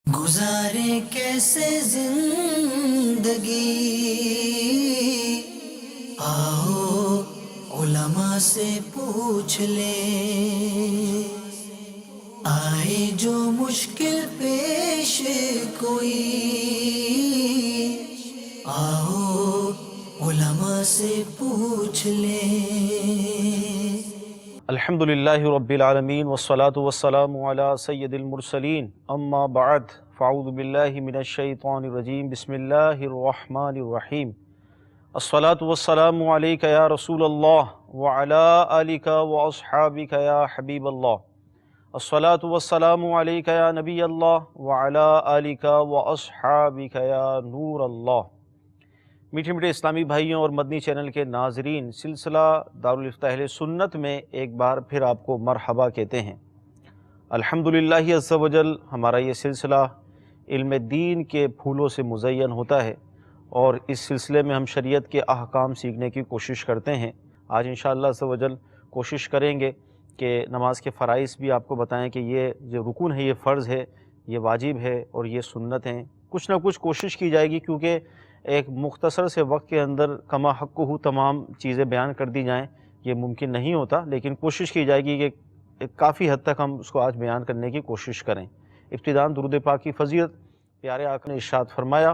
گزارے کیسے زندگی، آؤ علماء سے پوچھ لیں، آئے جو مشکل پیش کوئی، آؤ علماء سے پوچھ لیں۔ الحمد للہ رب العالمین والصلاة والسلام علی سید المرسلین، اما بعد فاعوذ باللہ من الشیطان الرجیم، بسم اللہ الرحمن الرحیم۔ الصلاة والسلام علیک یا رسول اللہ وعلی آلک واصحابک یا حبیب اللہ۔ الصلاة والسلام علیک یا نبی اللہ وعلی آلک واصحابک یا نور اللہ۔ میٹھے میٹھے اسلامی بھائیوں اور مدنی چینل کے ناظرین، سلسلہ دارالافتاء اہل سنت میں ایک بار پھر آپ کو مرحبا کہتے ہیں۔ الحمدللہ عز و جل ہمارا یہ سلسلہ علم دین کے پھولوں سے مزین ہوتا ہے، اور اس سلسلے میں ہم شریعت کے احکام سیکھنے کی کوشش کرتے ہیں۔ آج انشاءاللہ عز و جل کوشش کریں گے کہ نماز کے فرائض بھی آپ کو بتائیں کہ یہ جو رکن ہے یہ فرض ہے، یہ واجب ہے، اور یہ سنت ہیں۔ کچھ نہ کچھ کوشش کی جائے گی، کیونکہ ایک مختصر سے وقت کے اندر کما حق ہو تمام چیزیں بیان کر دی جائیں یہ ممکن نہیں ہوتا، لیکن کوشش کی جائے گی کہ کافی حد تک ہم اس کو آج بیان کرنے کی کوشش کریں۔ ابتداءً درود پاک کی فضیلت، پیارے آقا نے ارشاد فرمایا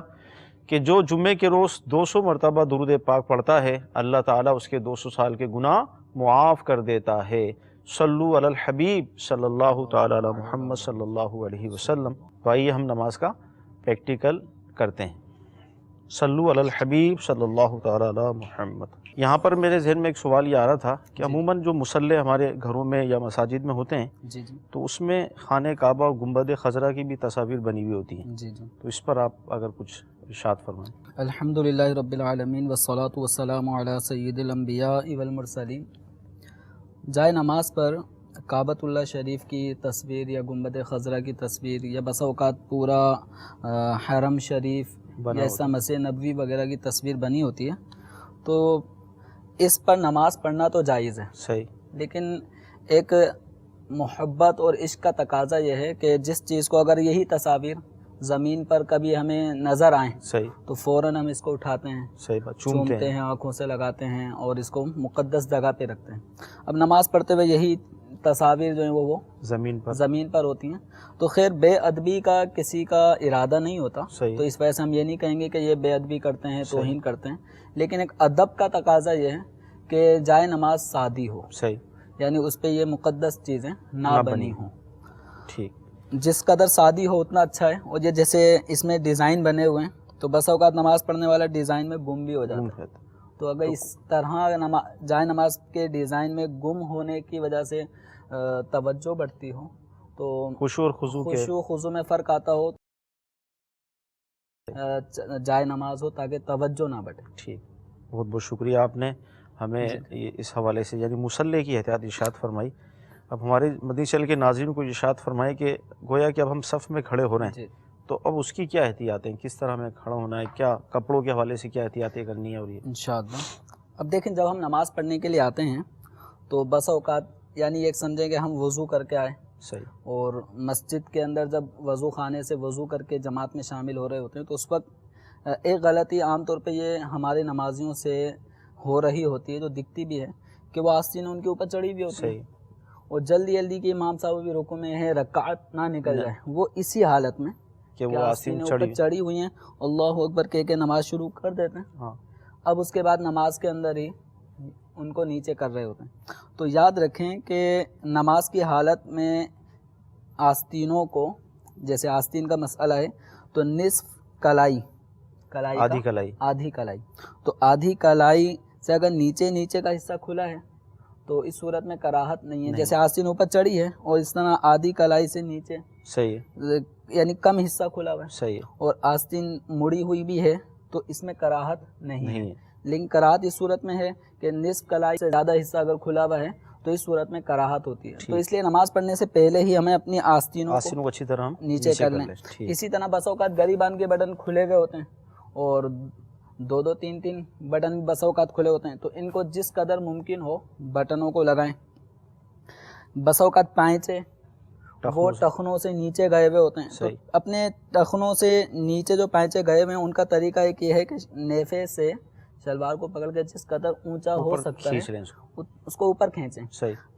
کہ جو جمعے کے روز 200 مرتبہ درود پاک پڑھتا ہے، اللہ تعالیٰ اس کے 200 سال کے گناہ معاف کر دیتا ہے۔ صلو علی الحبیب صلی اللہ تعالیٰ علی محمد صلی اللہ علیہ وسلم۔ تو آئیے ہم نماز کا پریکٹیکل کرتے ہیں۔ صلو علی الحبیب صلی اللہ تعالیٰ علی محمد۔ یہاں پر میرے ذہن میں ایک سوال یہ آ رہا تھا کہ عموماً جو مصلے ہمارے گھروں میں یا مساجد میں ہوتے ہیں تو اس میں خانہ کعبہ اور گنبد خضرا کی بھی تصاویر بنی ہوئی ہوتی ہیں، تو اس پر آپ اگر کچھ ارشاد فرمائیں۔ الحمدللہ رب العالمین والصلاة والسلام علی سید الانبیاء والمرسلین۔ جائے نماز پر کعبۃ اللہ شریف کی تصویر یا گنبد خضرا کی تصویر یا بسا اوقات پورا حرم شریف یا ایسا مسجد نبوی وغیرہ کی تصویر بنی ہوتی ہے، تو اس پر نماز پڑھنا تو جائز ہے، صحیح، لیکن ایک محبت اور عشق کا تقاضا یہ ہے کہ جس چیز کو اگر یہی تصاویر زمین پر کبھی ہمیں نظر آئیں صحیح، تو فوراً ہم اس کو اٹھاتے ہیں، صحیح بات، چومتے ہیں، آنکھوں سے لگاتے ہیں اور اس کو مقدس جگہ پہ رکھتے ہیں۔ اب نماز پڑھتے ہوئے یہی تصاویر جو ہیں وہ زمین پر ہوتی ہیں، تو خیر بے ادبی کا کسی کا ارادہ نہیں ہوتا، تو اس وجہ سے ہم یہ نہیں کہیں گے کہ یہ بے ادبی کرتے ہیں، توہین کرتے ہیں، لیکن ایک ادب کا تقاضا یہ ہے کہ جائے نماز سادی ہو، صحیح، یعنی اس پہ یہ مقدس چیزیں نہ بنی ہوں۔ ٹھیک، جس قدر سادی ہو اتنا اچھا ہے، اور یہ جیسے اس میں ڈیزائن بنے ہوئے ہیں تو بس اوقات نماز پڑھنے والا ڈیزائن میں گم بھی ہو جاتا ہے، تو اگر اس طرح جائے نماز کے ڈیزائن میں گم ہونے کی وجہ سے توجہ بڑھتی ہو تو خشوع اور خضوع میں فرق آتا ہو، جائے نماز ہو تاکہ توجہ نہ بڑھے۔ ٹھیک، بہت بہت شکریہ، آپ نے ہمیں اس حوالے سے یعنی مصلی کی احتیاط ارشاد فرمائی۔ اب ہمارے مدنی چینل کے ناظرین کو ارشاد فرمائے کہ گویا کہ اب ہم صف میں کھڑے ہو رہے ہیں، تو اب اس کی کیا احتیاطیں، کس طرح ہمیں کھڑا ہونا ہے، کیا کپڑوں کے حوالے سے کیا احتیاطیں کرنی ہے؟ اور یہ انشاءاللہ اب دیکھیں، جب ہم نماز پڑھنے کے لیے آتے ہیں تو بس اوقات یعنی ایک سمجھیں کہ ہم وضو کر کے آئے، صحیح، اور مسجد کے اندر جب وضو خانے سے وضو کر کے جماعت میں شامل ہو رہے ہوتے ہیں تو اس وقت ایک غلطی عام طور پہ یہ ہمارے نمازیوں سے ہو رہی ہوتی ہے، جو دکھتی بھی ہے، کہ وہ آستین ان کے اوپر چڑھی بھی ہوتی ہے، اور جلدی جلدی کہ امام صاحب بھی رکوع میں ہے، رکعت نہ نکل جائے، وہ اسی حالت میں کہ وہ آستین اوپر چڑھی ہوئی ہیں اللہ اکبر کہہ کے نماز شروع کر دیتے ہیں، اب اس کے بعد نماز کے اندر ہی ان کو نیچے کر رہے ہوتے ہیں۔ تو یاد رکھیں کہ نماز کی حالت میں آستینوں کو، جیسے آستین کا مسئلہ ہے تو نصف کلائی، آدھی کلائی، تو آدھی کلائی سے اگر نیچے کا حصہ کھلا ہے تو اس صورت میں کراہت نہیں ہے، جیسے آستین اوپر چڑھی ہے اور اس طرح آدھی کلائی سے نیچے، صحیح، یعنی کم حصہ کھلا ہوا ہے، صحیح، اور آستین مڑی ہوئی بھی ہے تو اس میں کراہت نہیں ہے، لیکن کراہت اس صورت میں ہے کہ نصف کلائی سے زیادہ حصہ اگر کھلا ہوا ہے تو اس صورت میں کراہت ہوتی ہے، تو اس لیے نماز پڑھنے سے پہلے ہی ہمیں اپنی آستینوں کو اچھی طرح نیچے کر لیں۔ اسی طرح بس اوقات گریبان کے بٹن کھلے ہوئے ہوتے ہیں اور دو تین بٹن بس اوقات کھلے ہوتے ہیں، تو ان کو جس قدر ممکن ہو بٹنوں کو لگائیں۔ بس اوقات پائیں سے وہ ٹخنوں سے نیچے گئے ہوئے ہوتے ہیں. تو اپنے ٹخنوں سے نیچے جو پائچے گئے ہوئے ہیں ان کا طریقہ ایک یہ ہے کہ نیفے سے شلوار کو پکڑ کے جس قدر اونچا ہو سکتا ہے اس کو اوپر کھینچیں.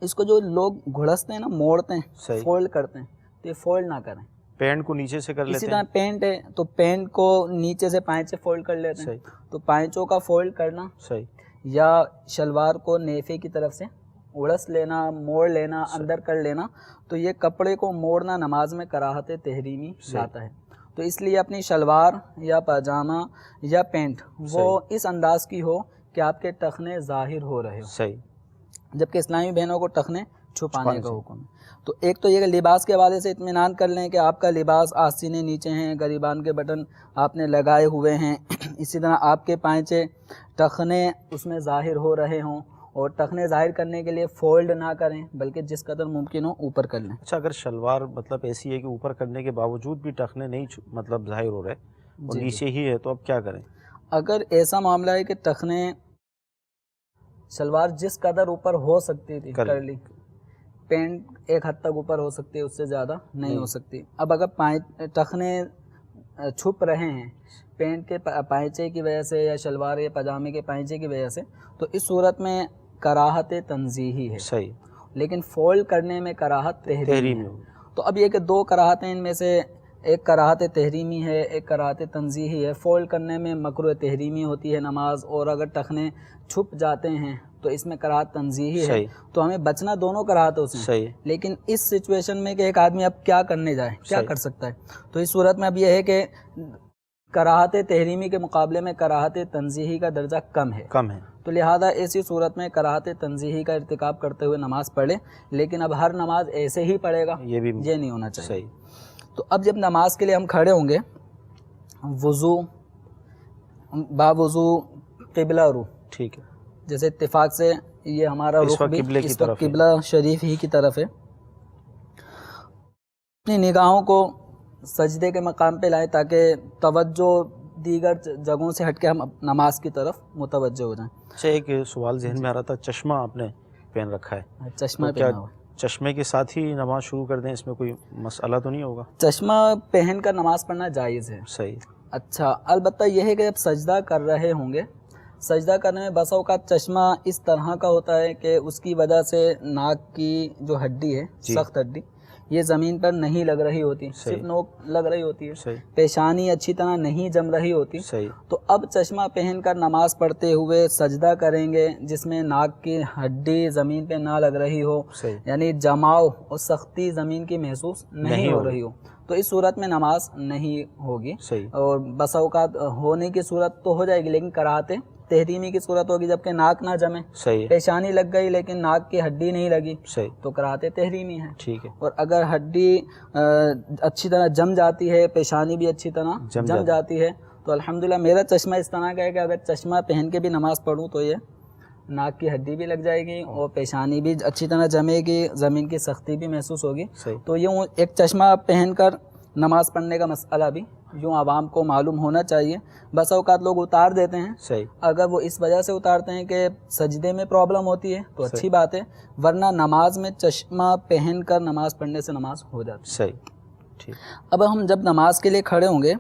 اس کو جو لوگ گھڑستے ہیں نا، موڑتے ہیں، فولڈ کرتے ہیں، تو یہ فولڈ نہ کریں. پینٹ کو نیچے سے کر لیتے ہیں. اسی طرح پینٹ ہے تو پینٹ کو نیچے سے پائچے فولڈ کر لیتے ہیں. تو پائچوں کا فولڈ کرنا یا شلوار کو نیفے کی طرف سے اڑس لینا، موڑ لینا، اندر کر لینا، تو یہ کپڑے کو موڑنا نماز میں کراہت تحریمی لاتا ہے. تو اس لیے اپنی شلوار یا پاجامہ یا پینٹ وہ اس انداز کی ہو کہ آپ کے ٹخنے ظاہر ہو رہے ہو. جبکہ اسلامی بہنوں کو ٹخنے چھپانے کا حکم ہے. تو ایک تو یہ کہ لباس کے حوالے سے اطمینان کر لیں کہ آپ کا لباس آستینے نیچے ہیں، گریبان کے بٹن آپ نے لگائے ہوئے ہیں، اسی طرح آپ کے پائچے ٹخنے اس میں ظاہر ہو رہے ہوں، اور ٹخنے ظاہر کرنے کے لیے فولڈ نہ کریں بلکہ جس قدر ممکن ہو اوپر کر لیں. اچھا، اگر شلوار مطلب ایسی ہے کہ اوپر کرنے کے باوجود بھی ٹخنے نہیں مطلب ظاہر ہو رہے اور نیچے ہی ہے، تو اب کیا کریں؟ اگر ایسا معاملہ ہے کہ ٹخنے شلوار جس قدر اوپر ہو سکتی تھی کر لی، پینٹ ایک حد تک اوپر ہو سکتی ہے، اس سے زیادہ نہیں ہو سکتی. اب اگر ٹخنے چھپ رہے ہیں پینٹ کے پائچے کی وجہ سے یا شلوار یا پاجامے کے پائچے کی وجہ سے، تو اس صورت میں کراہت تنزیہی ہے. لیکن فولڈ کرنے میں کراہت تحریمی ہے. تو اب یہ کہ دو کراہتیں، ان میں سے ایک کراہت تحریمی ہے، ایک کراہت تنزیہی ہے. فولڈ کرنے میں مکروہ تحریمی ہوتی ہے نماز، اور اگر ٹخنے چھپ جاتے ہیں تو اس میں کراہت تنزیہی ہے. تو ہمیں بچنا دونوں کراہتوں سے. لیکن اس سچویشن میں کہ ایک آدمی اب کیا کرنے جائے، کیا کر سکتا ہے، تو اس صورت میں اب یہ ہے کہ کراہت تحریمی کے مقابلے میں کراہت تنزیہی کا درجہ کم ہے. تو لہذا ایسی صورت میں کراہت تنزیہی کا ارتکاب کرتے ہوئے نماز پڑھے. لیکن اب ہر نماز ایسے ہی پڑھے گا، یہ نہیں ہونا چاہیے. تو اب جب نماز کے لیے ہم کھڑے ہوں گے، وضو با وضو قبلہ رو، ٹھیک ہے، جیسے اتفاق سے یہ ہمارا رخ بھی اس وقت قبلہ شریف ہی کی طرف ہے. اپنی نگاہوں کو سجدے کے مقام پہ لائیں تاکہ توجہ دیگر جگہوں سے ہٹ کے ہم نماز کی طرف متوجہ ہو جائیں. اچھا، ایک سوال ذہن میں آ رہا تھا، چشمہ آپ نے پہن رکھا ہے، چشمہ پہنا ہوا، چشمے کے ساتھ ہی نماز شروع کر دیں، اس میں کوئی مسئلہ تو نہیں ہوگا؟ چشمہ پہن کر نماز پڑھنا جائز ہے. صحیح. اچھا، البتہ یہ ہے کہ جب سجدہ کر رہے ہوں گے، سجدہ کرنے میں بسا اوقات چشمہ اس طرح کا ہوتا ہے کہ اس کی وجہ سے ناک کی جو ہڈی ہے، سخت ہڈی، یہ زمین پر نہیں لگ رہی ہوتی، صرف نوک لگ رہی ہوتی ہے، پیشانی اچھی طرح نہیں جم رہی ہوتی. تو اب چشمہ پہن کر نماز پڑھتے ہوئے سجدہ کریں گے جس میں ناک کی ہڈی زمین پہ نہ لگ رہی ہو، یعنی جماؤ اور سختی زمین کی محسوس نہیں ہو رہی ہو، تو اس صورت میں نماز نہیں ہوگی. اور بسا اوقات ہونے کی صورت تو ہو جائے گی لیکن کراہت تحریمی کی صورت ہوگی، جبکہ ناک نہ جمے، پیشانی لگ گئی لیکن ناک کی ہڈی نہیں لگی، تو کراہت تحریمی ہے. ٹھیک ہے. اور اگر ہڈی اچھی طرح جم جاتی ہے، پیشانی بھی اچھی طرح جم جاتی ہے، تو الحمدللہ میرا چشمہ اس طرح کا ہے کہ اگر چشمہ پہن کے بھی نماز پڑھوں تو یہ ناک کی ہڈی بھی لگ جائے گی اور پیشانی بھی اچھی طرح جمے گی، زمین کی سختی بھی محسوس ہوگی. تو یوں ایک چشمہ پہن کر نماز پڑھنے کا مسئلہ بھی یوں عوام کو معلوم ہونا چاہیے. بس اوقات لوگ اتار دیتے ہیں، اگر وہ اس وجہ سے اتارتے ہیں کہ سجدے میں پرابلم ہوتی ہے تو اچھی بات ہے، ورنہ نماز میں چشمہ پہن کر نماز پڑھنے سے نماز ہو جاتی ہے. اب ہم جب نماز کے لیے کھڑے ہوں گے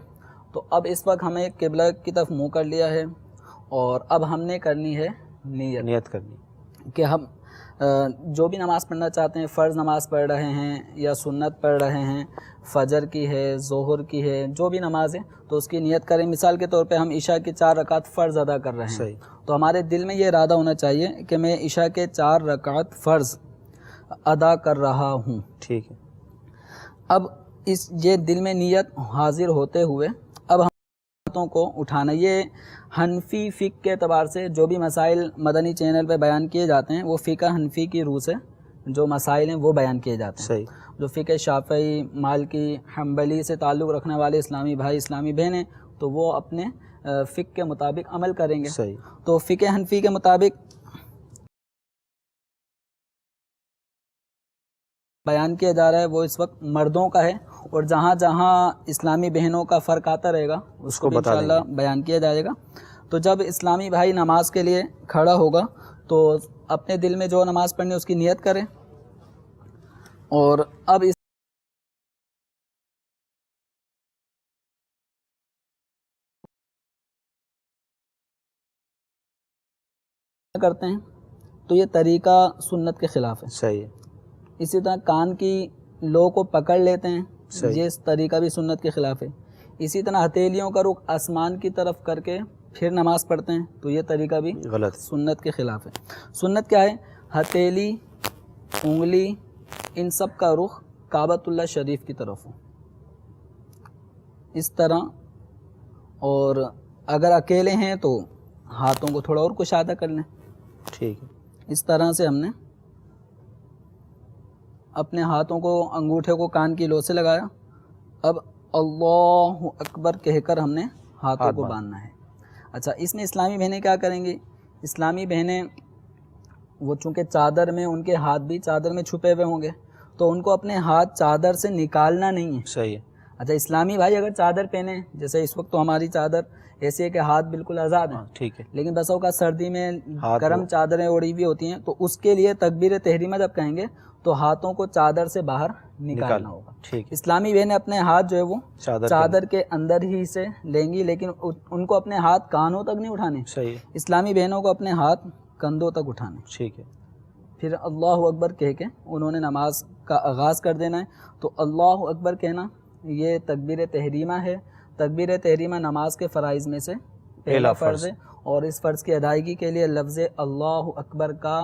تو اب اس وقت ہمیں قبلہ کی طرف منہ کر لیا ہے، اور اب ہم نے کرنی ہے نیت کرنی کہ ہم جو بھی نماز پڑھنا چاہتے ہیں، فرض نماز پڑھ رہے ہیں یا سنت پڑھ رہے ہیں، فجر کی ہے، ظہر کی ہے، جو بھی نماز ہے تو اس کی نیت کریں. مثال کے طور پہ ہم عشاء کی 4 رکعت فرض ادا کر رہے ہیں، تو ہمارے دل میں یہ ارادہ ہونا چاہیے کہ میں عشاء کے 4 رکعت فرض ادا کر رہا ہوں. ٹھیک ہے. اب یہ دل میں نیت حاضر ہوتے ہوئے اب ہم باتوں کو اٹھانا. یہ حنفی فقہ کے اعتبار سے جو بھی مسائل مدنی چینل پہ بیان کیے جاتے ہیں وہ فقہ حنفی کی روح سے جو مسائل ہیں وہ بیان کیے جاتے ہیں. جو فقہ شافعی، مالکی، حنبلی سے تعلق رکھنے والے اسلامی بھائی اسلامی بہنیں تو وہ اپنے فقہ کے مطابق عمل کریں گے. تو فقہ حنفی کے مطابق بیان کیا جا رہا ہے وہ اس وقت مردوں کا ہے، اور جہاں جہاں اسلامی بہنوں کا فرق آتا رہے گا اس کو انشاءاللہ بیان کیا جائے گا. تو جب اسلامی بھائی نماز کے لیے کھڑا ہوگا تو اپنے دل میں جو نماز پڑھنی اس کی نیت کرے، اور اب اس کرتے ہیں تو یہ طریقہ سنت کے خلاف ہے. صحیح ہے. اسی طرح کان کی لو کو پکڑ لیتے ہیں, صحیح. یہ طریقہ بھی سنت کے خلاف ہے. اسی طرح ہتھیلیوں کا رخ آسمان کی طرف کر کے پھر نماز پڑھتے ہیں تو یہ طریقہ بھی غلط, سنت کے خلاف ہے. سنت کیا ہے؟ ہتھیلی, انگلی, ان سب کا رخ کعبۃ اللہ شریف کی طرف ہو اس طرح. اور اگر اکیلے ہیں تو ہاتھوں کو تھوڑا اور کشادہ کر لیں. ٹھیک ہے. اس طرح سے ہم نے اپنے ہاتھوں کو, انگوٹھے کو کان کی لو سے لگایا. اب اللہ اکبر کہہ کر ہم نے ہاتھوں کو باندھنا ہے. اچھا, اس میں اسلامی بہنیں کیا کریں گی؟ اسلامی بہنیں وہ چونکہ چادر میں, ان کے ہاتھ بھی چادر میں چھپے ہوئے ہوں گے تو ان کو اپنے ہاتھ چادر سے نکالنا نہیں ہے. صحیح ہے. اچھا, اسلامی بھائی اگر چادر پہنے, جیسے اس وقت تو ہماری چادر ایسی ہے کہ ہاتھ بالکل آزاد ہیں, ٹھیک ہے, لیکن بس اوقات سردی میں گرم چادریں اوڑھی ہوئی ہوتی ہیں تو اس کے لیے تکبیر تحریمہ جب کہیں گے تو ہاتھوں کو چادر سے باہر نکالنا ہوگا. ٹھیک. اسلامی بہنیں اپنے ہاتھ جو ہے وہ چادر کے اندر ہی سے لیں گی, لیکن ان کو اپنے ہاتھ کانوں تک نہیں اٹھانے. صحیح. اسلامی بہنوں کو اپنے ہاتھ کندھوں تک اٹھانے. ٹھیک ہے. پھر اللہ اکبر کہہ کے انہوں نے نماز کا آغاز کر دینا ہے. تو اللہ اکبر کہنا یہ تکبیر تحریمہ ہے. تکبیر تحریمہ نماز کے فرائض میں سے پہلا فرض ہے, اور اس فرض کی ادائیگی کے لیے لفظ اللہ اکبر کا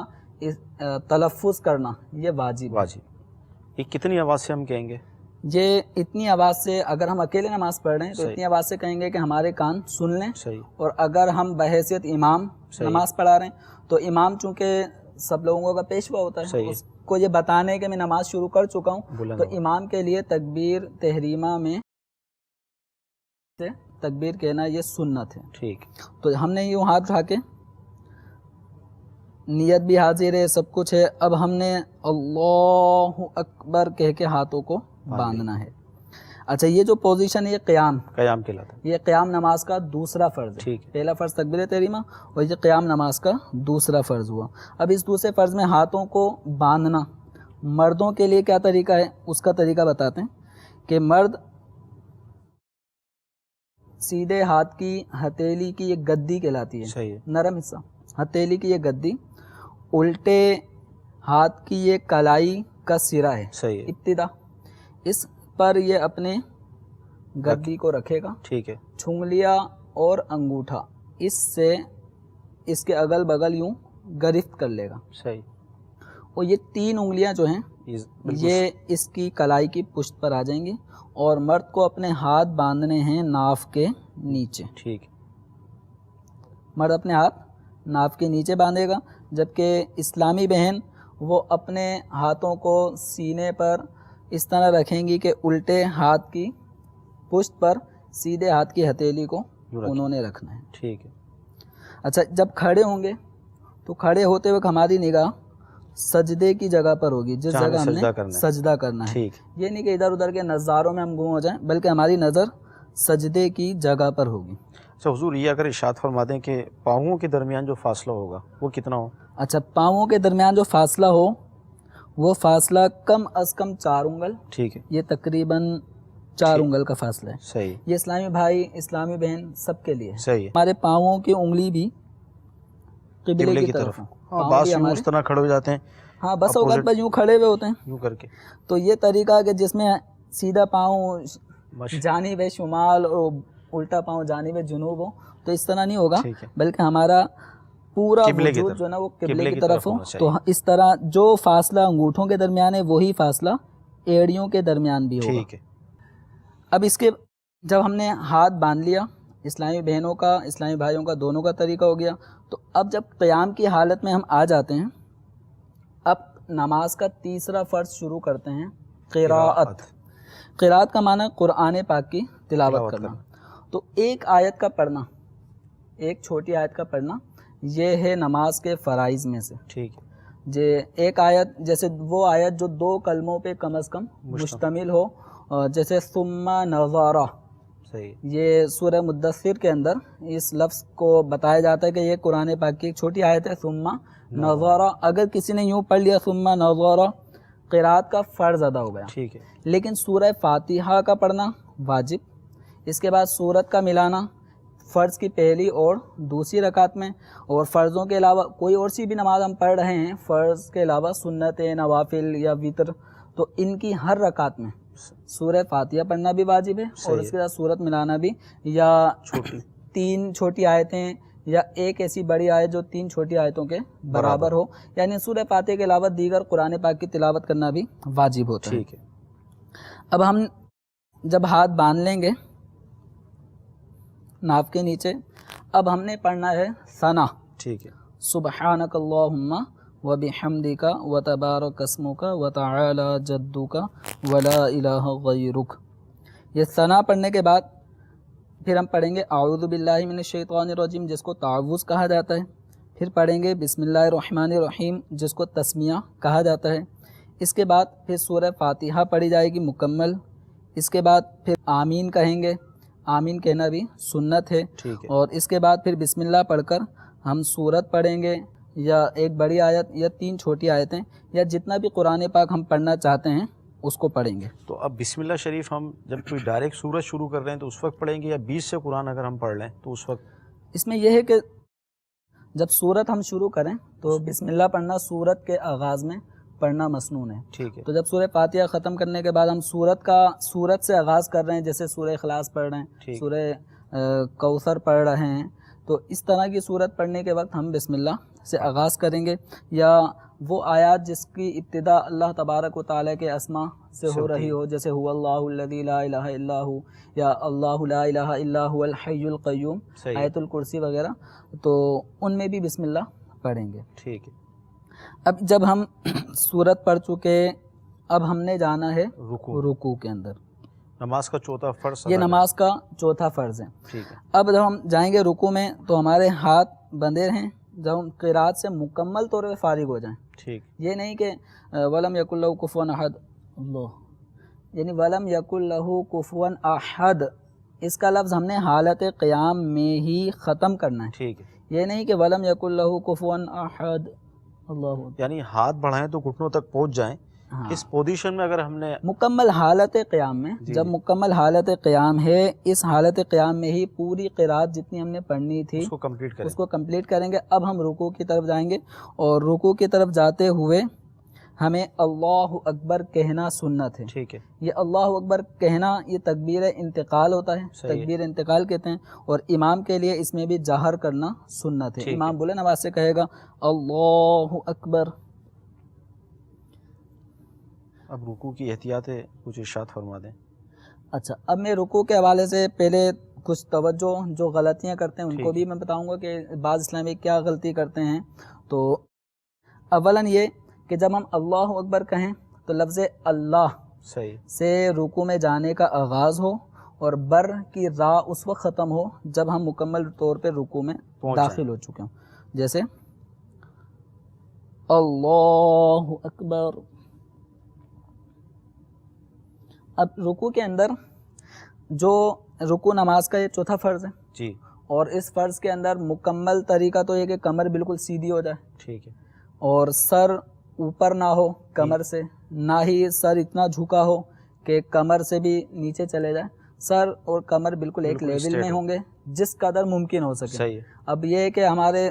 تلفظ کرنا یہ واجب. یہ کتنی آواز سے ہم کہیں گے؟ یہ اتنی آواز سے, اگر ہم اکیلے نماز پڑھ رہے ہیں تو اتنی آواز سے کہیں گے کہ ہمارے کان سن لیں. صحیح. اور اگر ہم بحیثیت امام نماز پڑھا رہے ہیں تو امام چونکہ سب لوگوں کا پیشوا ہوتا ہے, اس کو یہ بتانے کہ میں نماز شروع کر چکا ہوں, تو امام کے لیے تکبیر تحریمہ میں تکبیر کہنا یہ سنت ہے. ٹھیک. تو ہم نے یوں ہاتھ اٹھا کے, نیت بھی حاضر ہے, سب کچھ ہے. اب ہم نے اللہ اکبر کہہ کے ہاتھوں کو باندھنا ہے. اچھا, یہ جو پوزیشن ہے یہ قیام کہلاتا ہے. یہ قیام نماز کا دوسرا فرض ہے. پہلا فرض تکبیر تحریمہ اور یہ قیام نماز کا دوسرا فرض ہوا. اب اس دوسرے فرض میں ہاتھوں کو باندھنا مردوں کے لیے کیا طریقہ ہے, اس کا طریقہ بتاتے ہیں کہ مرد سیدھے ہاتھ کی ہتھیلی کی یہ گدی کہلاتی ہے, نرم حصہ ہتھیلی کی یہ گدی, الٹے ہاتھ کی یہ کلائی کا سرا ہے ابتدا, اس پر یہ اپنے گدی کو رکھے گا. ٹھیک ہے. چھنگلیاں اور انگوٹھا اس سے اس کے اگل بغل یوں گرفت کر لے گا. صحیح. اور یہ تین انگلیاں جو ہیں یہ اس کی کلائی کی پشت پر آ جائیں گی, اور مرد کو اپنے ہاتھ باندھنے ہیں ناف کے نیچے. ٹھیک. مرد اپنے ہاتھ ناف کے نیچے باندھے گا, جبکہ اسلامی بہن وہ اپنے ہاتھوں کو سینے پر اس طرح رکھیں گی کہ الٹے ہاتھ کی پشت پر سیدھے ہاتھ کی ہتھیلی کو انہوں نے رکھنا ہے. ٹھیک ہے. اچھا, جب کھڑے ہوں گے تو کھڑے ہوتے وقت ہماری نگاہ سجدے کی جگہ پر ہوگی, جس جگہ ہم نے سجدہ کرنا ہے. یہ نہیں کہ ادھر ادھر کے نظاروں میں ہم گم ہو جائیں, بلکہ ہماری نظر سجدے کی جگہ پر ہوگی. اچھا حضور, یہ اگر ارشاد فرما دیں کہ پاؤں کے درمیان جو فاصلہ ہوگا وہ کتنا ہو؟ اچھا, پاؤں کے درمیان جو فاصلہ ہو وہ فاصلہ کم از کم 4 انگل. ٹھیک ہے. یہ تقریباً 4 انگل کا فاصلہ ہے. صحیح. یہ اسلامی بھائی اسلامی بہن سب کے لیے صحیح ہے. ہمارے پاؤں کی انگلی بھی قبلے کی طرف. بعض یوں اس طرح کھڑے ہو جاتے ہیں. ہاں, بس اوقات پر یوں کھڑے ہوئے ہوتے ہیں یوں کر کے. تو یہ طریقہ کہ جس میں سیدھا پاؤں جانب شمال اور الٹا پاؤں جانب جنوب ہو, تو اس طرح نہیں ہوگا, بلکہ ہمارا پورا وجود جو نا وہ قبلے کی طرف ہو. تو اس طرح جو فاصلہ انگوٹھوں کے درمیان ہے وہی فاصلہ ایڑیوں کے درمیان بھی ہوگا. ٹھیک ہے. اب اس کے جب ہم نے ہاتھ باندھ لیا, اسلامی بہنوں کا اسلامی بھائیوں کا دونوں کا طریقہ ہو گیا, تو اب جب قیام کی حالت میں ہم آ جاتے ہیں, اب نماز کا تیسرا فرض شروع کرتے ہیں, قراءت. قراءت کا معنی قرآن پاک کی تلاوت کرنا. تو ایک آیت کا پڑھنا, ایک چھوٹی آیت کا پڑھنا, یہ ہے نماز کے فرائض میں سے. ٹھیک. ایک آیت, جیسے وہ آیت جو 2 کلموں پہ کم از کم مشتمل ہو, جیسے ثم نظر. یہ سورہ مدثر کے اندر اس لفظ کو بتایا جاتا ہے کہ یہ قرآن پاک کی ایک چھوٹی آیت ہے, ثم نظر. اگر کسی نے یوں پڑھ لیا ثم نظر, قراءت کا فرض ادا ہو گیا. ٹھیک ہے. لیکن سورہ فاتحہ کا پڑھنا واجب, اس کے بعد سورت کا ملانا فرض کی پہلی اور دوسری رکعت میں، اور فرضوں کے علاوہ کوئی اور سی بھی نماز ہم پڑھ رہے ہیں فرض کے علاوہ، سنت، نوافل یا وطر، تو ان کی ہر رکعت میں سورہ فاتحہ پڑھنا بھی واجب ہے، اور اس کے ساتھ سورت ملانا بھی، یا تین چھوٹی آیتیں یا ایک ایسی بڑی آیت جو 3 چھوٹی آیتوں کے برابر ہو، یعنی سورہ فاتحہ کے علاوہ دیگر قرآن پاک کی تلاوت کرنا بھی واجب ہوتا ہے۔ ٹھیک ہے۔ اب ہم جب ہاتھ باندھ لیں گے ناف کے نیچے، اب ہم نے پڑھنا ہے ثنا، ٹھیک ہے۔ سبحانک اللہم وبحمدک وتبارک اسمک وتعالی جدک ولا الہ غیرک۔ یہ ثنا پڑھنے کے بعد پھر ہم پڑھیں گے اعوذ باللہ من الشیطان الرجیم، جس کو تعوذ کہا جاتا ہے، پھر پڑھیں گے بسم اللہ الرحمن الرحیم، جس کو تسمیہ کہا جاتا ہے۔ اس کے بعد پھر سورہ فاتحہ پڑھی جائے گی مکمل، اس کے بعد پھر آمین کہیں گے، آمین کہنا بھی سنت ہے، ٹھیک ہے۔ اور اس کے بعد پھر بسم اللہ پڑھ کر ہم سورت پڑھیں گے، یا ایک بڑی آیت یا 3 چھوٹی آیتیں، یا جتنا بھی قرآن پاک ہم پڑھنا چاہتے ہیں اس کو پڑھیں گے۔ تو اب بسم اللہ شریف ہم جب کوئی ڈائریکٹ سورت شروع کر رہے ہیں تو اس وقت پڑھیں گے، یا بیچ سے قرآن اگر ہم پڑھ لیں تو اس وقت؟ اس میں یہ ہے کہ جب سورت ہم شروع کریں تو بسم اللہ پڑھنا سورت کے آغاز میں پڑھنا مسنون ہے۔ ٹھیک ہے۔ تو جب سورہ فاتحہ ختم کرنے کے بعد ہم سورت سے آغاز کر رہے ہیں، جیسے سورہ اخلاص پڑھ رہے ہیں، سورہ کوثر پڑھ رہے ہیں، تو اس طرح کی سورت پڑھنے کے وقت ہم بسم اللہ سے آغاز کریں گے، یا وہ آیات جس کی ابتدا اللہ تبارک و تعالیٰ کے اسماء سے ہو رہی ہو، جیسے هو اللہ الذی لا الہ الا ہو، یا اللہ لا الہ الا هو الحی القیوم، آیت الکرسی وغیرہ، تو ان میں بھی بسم اللہ پڑھیں گے۔ ٹھیک ہے۔ اب جب ہم سورت پڑھ چکے، اب ہم نے جانا ہے رکوع کے اندر۔ نماز کا چوتھا فرض یہ نماز کا چوتھا فرض ہے۔ ٹھیک ہے۔ اب جب ہم جائیں گے رکوع میں تو ہمارے ہاتھ بندھے رہیں جب ہم قرات سے مکمل طور پہ فارغ ہو جائیں۔ ٹھیک۔ یہ نہیں کہ ولم یکن لہ کفوا احد، اللہ، یعنی ولم یکن لہ کفوا احد، اس کا لفظ ہم نے حالت قیام میں ہی ختم کرنا ہے۔ ٹھیک ہے۔ یہ نہیں کہ ولم یکن لہ کفوا احد، اللہ، یعنی ہاتھ بڑھائیں تو گھٹنوں تک پہنچ جائیں، اس پوزیشن میں اگر ہم نے مکمل حالت قیام میں، جب مکمل حالت قیام ہے، اس حالت قیام میں ہی پوری قرات جتنی ہم نے پڑھنی تھی اس کو کمپلیٹ کریں، اس کو کمپلیٹ کریں گے۔ اب ہم رکوع کی طرف جائیں گے، اور رکوع کی طرف جاتے ہوئے ہمیں اللہ اکبر کہنا سنت ہے۔ ٹھیک ہے۔ یہ اللہ اکبر کہنا یہ تکبیر انتقال ہوتا ہے، تکبیر انتقال کہتے ہیں، اور امام کے لیے اس میں بھی جہر کرنا سنت ہے۔ امام بلند آواز سے کہے گا اللہ اکبر۔ اب رکوع کی احتیاط ہے، کچھ ارشاد فرما دیں۔ اچھا، اب میں رکوع کے حوالے سے پہلے کچھ توجہ جو غلطیاں کرتے ہیں ان کو بھی میں بتاؤں گا کہ بعض اسلامی کیا غلطی کرتے ہیں۔ تو اولاً یہ کہ جب ہم اللہ اکبر کہیں تو لفظ اللہ صحیح سے رکوع میں جانے کا آغاز ہو، اور بر کی را اس وقت ختم ہو جب ہم مکمل طور پہ رکوع میں داخل ہو چکے ہوں، جیسے اللہ اکبر۔ اب رکوع کے اندر جو رکوع نماز کا یہ چوتھا فرض ہے جی، اور اس فرض کے اندر مکمل طریقہ تو یہ کہ کمر بالکل سیدھی ہو جائے، ٹھیک ہے، اور سر اوپر نہ ہو کمر سے، نہ ہی سر اتنا جھکا ہو کہ کمر سے بھی نیچے چلے جائے، سر اور کمر بالکل ایک لیول میں ہوں گے جس قدر ممکن ہو سکے۔ صحیح ہے۔ اب یہ ہے کہ ہمارے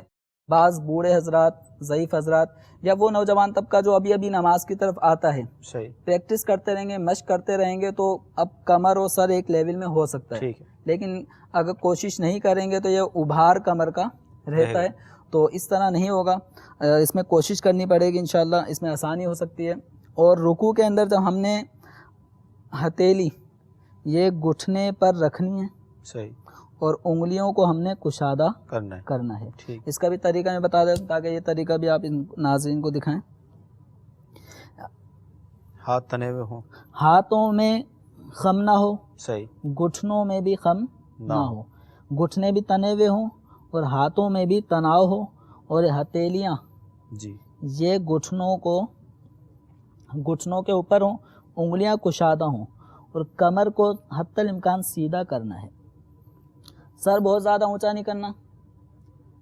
بعض بوڑھے حضرات، ضعیف حضرات، یا وہ نوجوان طبقہ جو ابھی ابھی نماز کی طرف آتا ہے، صحیح، پریکٹس کرتے رہیں گے، مشق کرتے رہیں گے تو اب کمر اور سر ایک لیول میں ہو سکتا ہے، ٹھیک ہے، لیکن اگر کوشش نہیں کریں گے تو یہ ابھار کمر کا رہتا ہے، تو اس طرح نہیں ہوگا، اس میں کوشش کرنی پڑے گی انشاءاللہ، اس میں آسانی ہو سکتی ہے۔ اور رکوع کے اندر جب ہم نے ہتھیلی یہ گھٹنے پر رکھنی ہے صحیح، اور انگلیوں کو ہم نے کشادہ کرنا ہے۔ ٹھیک، اس کا بھی طریقہ میں بتا دیں تاکہ یہ طریقہ بھی آپ ان ناظرین کو دکھائیں۔ ہاتھ تنے ہوئے ہوں، ہاتھوں میں خم نہ ہو، صحیح، گھٹنوں میں بھی خم نہ ہو، گھٹنے بھی تنے ہوئے ہوں اور ہاتھوں میں بھی تناؤ ہو، اور ہتھیلیاں جی، یہ گھٹنوں کے اوپر ہوں، انگلیاں کشادہ ہوں، اور کمر کو حتی الامکان سیدھا کرنا ہے۔ سر بہت زیادہ اونچا نہیں کرنا،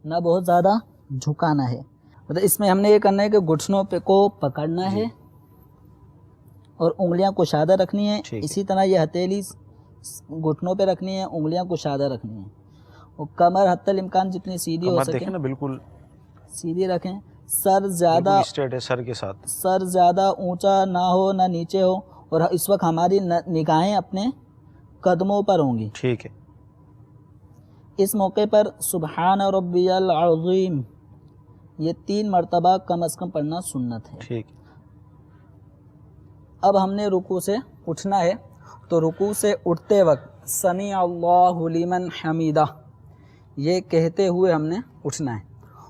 نہ بہت زیادہ جھکانا ہے، مطلب اس میں ہم نے یہ کرنا ہے کہ گھٹنوں پہ کو پکڑنا ہے اور انگلیاں کشادہ رکھنی ہے، اسی طرح یہ ہتھیلی گھٹنوں پہ رکھنی ہے، انگلیاں کشادہ رکھنی ہیں، اور کمر حتی الامکان جتنی سیدھی ہو کمر سکے دیکھیں نا بالکل سیدھی رکھیں. سر زیادہ اسٹریٹ ہے سر کے ساتھ. سر زیادہ اونچا نہ ہو نہ نیچے ہو, اور اس وقت ہماری نگاہیں اپنے قدموں پر ہوں گی. ٹھیک ہے. اس موقع پر سبحان ربی العظیم یہ 3 مرتبہ کم از کم پڑھنا سنت ہے. ٹھیک. اب ہم نے رکوع سے اٹھنا ہے, تو رکوع سے اٹھتے وقت سمیع اللہ لمن حمیدہ یہ کہتے ہوئے ہم نے اٹھنا ہے,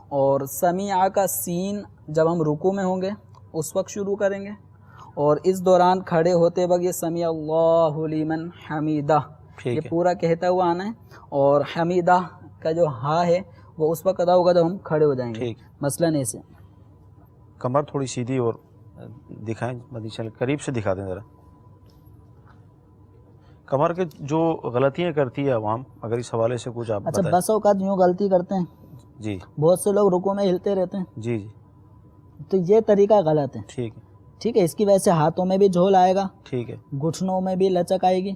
اور سمیع کا سین جب ہم رکوع میں ہوں گے اس وقت شروع کریں گے, اور اس دوران کھڑے ہوتے وقت یہ سمیع اللہ لمن حمیدہ یہ پورا کہتا ہوا آنا ہے, اور حمیدہ کا جو ہا ہے وہ اس وقت ادا ہوگا جب ہم کھڑے ہو جائیں گے. مثلاً ایسے کمر تھوڑی سیدھی اور دکھائیں, مدنی چینل قریب سے دکھا دیں ذرا. کمر کے جو غلطیاں کرتی ہے عوام, اگر اس حوالے سے کچھ آپ اچھا بتائیں. بس اوقات یوں غلطی کرتے ہیں جی بہت سے لوگ رکوع میں ہلتے رہتے ہیں, جی جی تو یہ طریقہ غلط ہے. ٹھیک ہے. ٹھیک ہے, اس کی وجہ سے ہاتھوں میں بھی جھول آئے گا, ٹھیک ہے. گھٹنوں میں بھی لچک آئے گی,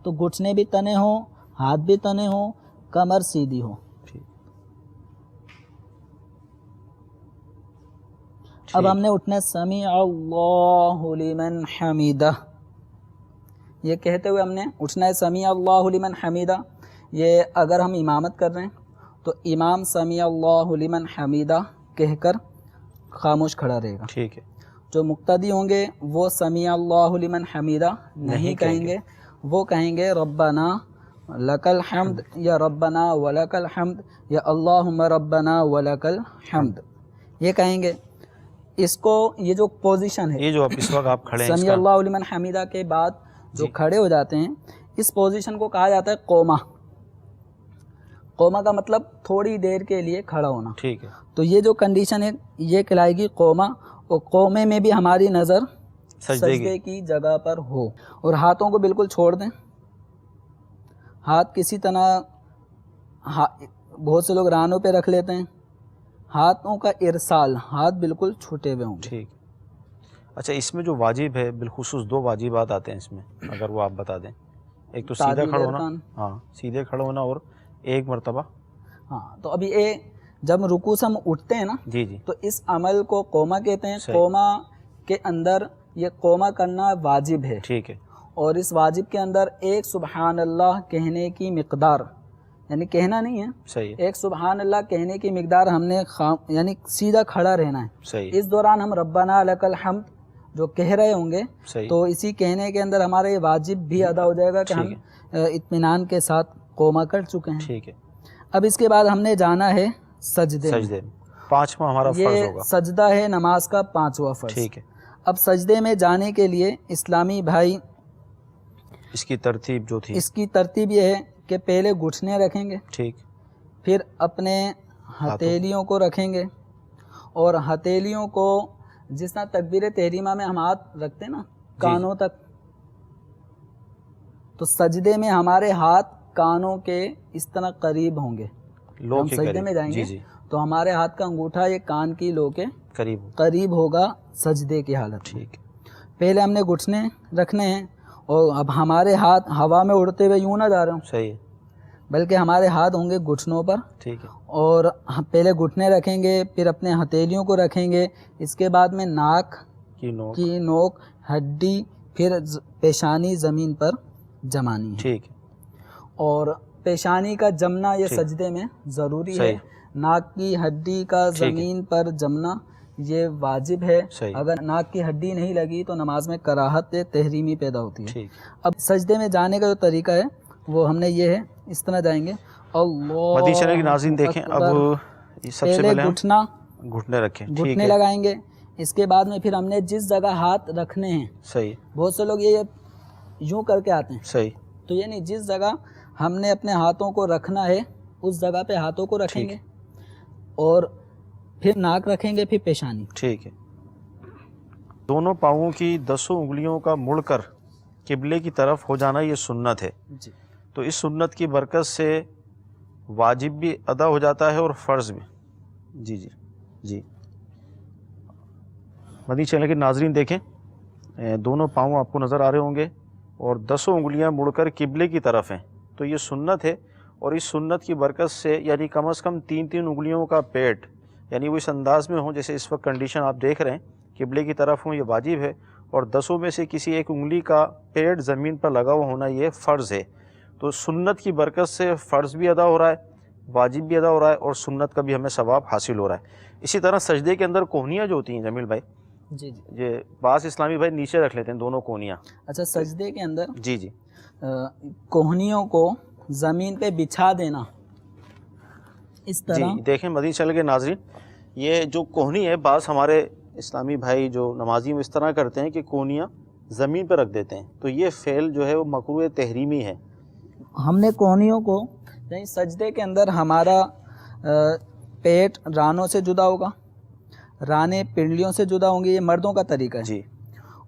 تو گھٹنے بھی تنے ہوں, ہاتھ بھی تنے ہوں, کمر سیدھی ہو. ٹھیک. اب ہم نے اٹھنا سمیع اللہ لمن حمیدہ یہ کہتے ہوئے ہم نے اٹھنا ہے. سمیع اللہ لمن حمیدہ یہ اگر ہم امامت کر رہے ہیں تو امام سمیع اللہ لمن حمیدہ کہہ کر خاموش کھڑا رہے گا. ٹھیک ہے. جو مقتدی ہوں گے وہ سمیع اللہ لمن حمیدہ نہیں کہیں گے, وہ کہیں گے ربنا لک الحمد یا ربنا ولک الحمد یا اللہم ربنا ولک الحمد یہ کہیں گے. اس کو یہ جو پوزیشن ہے یہ جو اس وقت آپ کھڑے ہیں سمیع اللہ لمن حمیدہ کے بعد جو کھڑے ہو جاتے ہیں اس پوزیشن کو کہا جاتا ہے قومہ. قومہ کا مطلب تھوڑی دیر کے لیے کھڑا ہونا. ٹھیک ہے. تو یہ جو کنڈیشن ہے یہ کہلائے گی قومہ, اور قومے میں بھی ہماری نظر سجدے کی جگہ پر ہو, اور ہاتھوں کو بالکل چھوڑ دیں. ہاتھ کسی طرح بہت سے لوگ رانوں پہ رکھ لیتے ہیں, ہاتھوں کا ارسال, ہاتھ بالکل چھوٹے ہوئے ہوں گے. ٹھیک. اچھا اس میں جو واجب ہے بالخصوص 2 واجبات آتے ہیں اس میں, اگر وہ آپ بتا دیں. ایک تو سیدھا کھڑا ہونا, ہاں سیدھے کھڑا ہونا, اور ایک مرتبہ. ہاں تو ابھی جب رکوع سے ہم اٹھتے ہیں نا جی جی تو اس عمل کو قومہ کہتے ہیں. قومہ کے اندر یہ قومہ کرنا واجب ہے. ٹھیک ہے. اور اس واجب کے اندر ایک سبحان اللہ کہنے کی مقدار, یعنی کہنا نہیں ہے, صحیح. ایک سبحان اللہ کہنے کی مقدار ہم نے یعنی سیدھا کھڑا رہنا ہے. صحیح. اس دوران ہم ربنا لک الحمد جو کہہ رہے ہوں گے تو اسی کہنے کے اندر ہمارا یہ واجب بھی ادا ہو جائے گا کہ ہم اطمینان کے ساتھ قومہ کر چکے ہیں. ٹھیک ہے. اب اس کے بعد ہم نے جانا ہے سجدے میں. 5واں ہمارا فرض ہوگا. یہ سجدہ ہے نماز کا 5واں فرض. ٹھیک ہے. اب سجدے میں جانے کے لیے اسلامی بھائی اس کی ترتیب جو تھی, اس کی ترتیب یہ ہے کہ پہلے گھٹنے رکھیں گے. ٹھیک. پھر اپنے ہتھیلیوں کو رکھیں گے, اور ہتھیلیوں کو جس طرح تکبیر تحریمہ میں ہم ہاتھ رکھتے ہیں نا کانوں تک, تو سجدے میں ہمارے ہاتھ کانوں کے اس طرح قریب ہوں گے. ہم سجدے میں جائیں گے تو ہمارے ہاتھ کا انگوٹھا یہ کان کی لو کے قریب ہوگا سجدے کی حالت. ٹھیک. پہلے ہم نے گھٹنے رکھنے ہیں, اور اب ہمارے ہاتھ ہوا میں اڑتے ہوئے یوں نہ جا رہے ہوں, صحیح, بلکہ ہمارے ہاتھ ہوں گے گھٹنوں پر. ٹھیک ہے. اور پہلے گھٹنے رکھیں گے, پھر اپنے ہتھیلیوں کو رکھیں گے, اس کے بعد میں ناک کی نوک ہڈی, پھر پیشانی زمین پر جمانی ہے. ٹھیک. اور پیشانی کا جمنا یہ سجدے میں ضروری ہے. ناک کی ہڈی کا زمین پر جمنا یہ واجب ہے. اگر ناک کی ہڈی نہیں لگی تو نماز میں کراہت تحریمی پیدا ہوتی ہے. اب سجدے میں جانے کا جو طریقہ ہے وہ ہم نے یہ ہے, اس طرح جائیں گے. مدنی چینل کی ناظرین دیکھیں, اب سب سے پہلے گھٹنے رکھیں, گھٹنے لگائیں گے. اس کے بعد میں پھر ہم نے جس جگہ ہاتھ رکھنے ہیں, صحیح, بہت سے لوگ یہ یوں کر کے آتے ہیں, صحیح, تو یعنی جس جگہ ہم نے اپنے ہاتھوں کو رکھنا ہے اس جگہ پہ ہاتھوں کو رکھیں گے, اور پھر ناک رکھیں گے, پھر پیشانی. ٹھیک ہے. دونوں پاؤں کی 10 انگلیوں کا مڑ کر قبلے کی طرف ہو جانا یہ سنت ہے. جی. تو اس سنت کی برکت سے واجب بھی ادا ہو جاتا ہے اور فرض بھی. جی جی جی. مدنی چینل کے ناظرین دیکھیں, دونوں پاؤں آپ کو نظر آ رہے ہوں گے, اور 10 انگلیاں مڑ کر قبلے کی طرف ہیں. تو یہ سنت ہے, اور اس سنت کی برکت سے یعنی کم از کم 3 انگلیوں کا پیٹ یعنی وہ اس انداز میں ہوں جیسے اس وقت کنڈیشن آپ دیکھ رہے ہیں قبلے کی طرف ہوں، یہ واجب ہے، اور 10 میں سے کسی ایک انگلی کا پیٹ زمین پر لگا ہوا ہونا یہ فرض ہے۔ تو سنت کی برکت سے فرض بھی ادا ہو رہا ہے، واجب بھی ادا ہو رہا ہے، اور سنت کا بھی ہمیں ثواب حاصل ہو رہا ہے۔ اسی طرح سجدے کے اندر کوہنیاں جو ہوتی ہیں جمیل بھائی، جی جی یہ بعض اسلامی بھائی نیچے رکھ لیتے ہیں دونوں کونیاں۔ اچھا، سجدے کے اندر جی جی کوہنیوں کو زمین پہ بچھا دینا اس طرح۔ جی دیکھیں مدنی چینل کے ناظرین، یہ جو کوہنی ہے بعض ہمارے اسلامی بھائی جو نمازی وہ اس طرح کرتے ہیں کہ کونیاں زمین پہ رکھ دیتے ہیں، تو یہ فعل جو ہے وہ مکروہ تحریمی ہے۔ ہم نے کوہنیوں کو یعنی سجدے کے اندر ہمارا پیٹ رانوں سے جدا ہوگا، رانے پنڈلیوں سے جدا ہوں گے، یہ مردوں کا طریقہ ہے۔ جی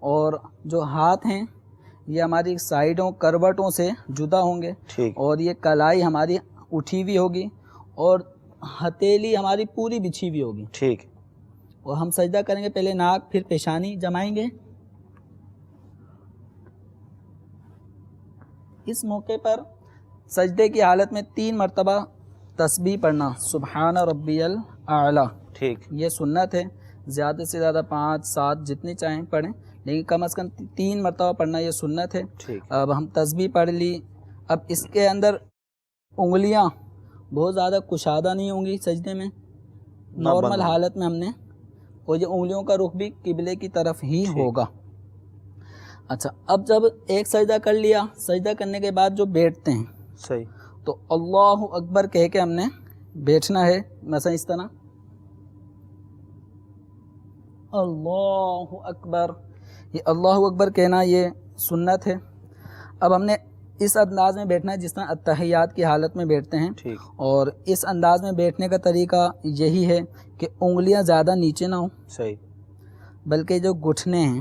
اور جو ہاتھ ہیں یہ ہماری سائیڈوں کروٹوں سے جدا ہوں گے، ٹھیک، اور یہ کلائی ہماری اٹھی ہوئی ہوگی، اور ہتھیلی ہماری پوری بچھی ہوئی ہوگی، ٹھیک، اور ہم سجدہ کریں گے، پہلے ناک پھر پیشانی جمائیں گے۔ اس موقع پر سجدے کی حالت میں 3 مرتبہ تسبیح پڑھنا، سبحان ربی الاعلیٰ، ٹھیک، یہ سنت ہے۔ زیادہ سے زیادہ 5 7 جتنی چاہیں پڑھیں، لیکن کم از کم 3 مرتبہ پڑھنا یہ سنت ہے۔ ٹھیک، اب ہم تسبیح پڑھ لی، اب اس کے اندر انگلیاں بہت زیادہ کشادہ نہیں ہوں گی سجدے میں، نارمل بند۔ حالت میں ہم نے، اور یہ انگلیوں کا رخ بھی قبلے کی طرف ہی ٹھیک۔ ہوگا۔ اچھا، اب جب ایک سجدہ کر لیا، سجدہ کرنے کے بعد جو بیٹھتے ہیں صحیح، تو اللہ اکبر کہہ کے ہم نے بیٹھنا ہے، مثلا اس طرح اللہ اکبر، یہ اللہ اکبر کہنا یہ سنت ہے۔ اب ہم نے اس انداز میں بیٹھنا ہے جس طرح اتحیات کی حالت میں بیٹھتے ہیں، ٹھیک، اور اس انداز میں بیٹھنے کا طریقہ یہی ہے کہ انگلیاں زیادہ نیچے نہ ہوں، صحیح، بلکہ جو گھٹنے ہیں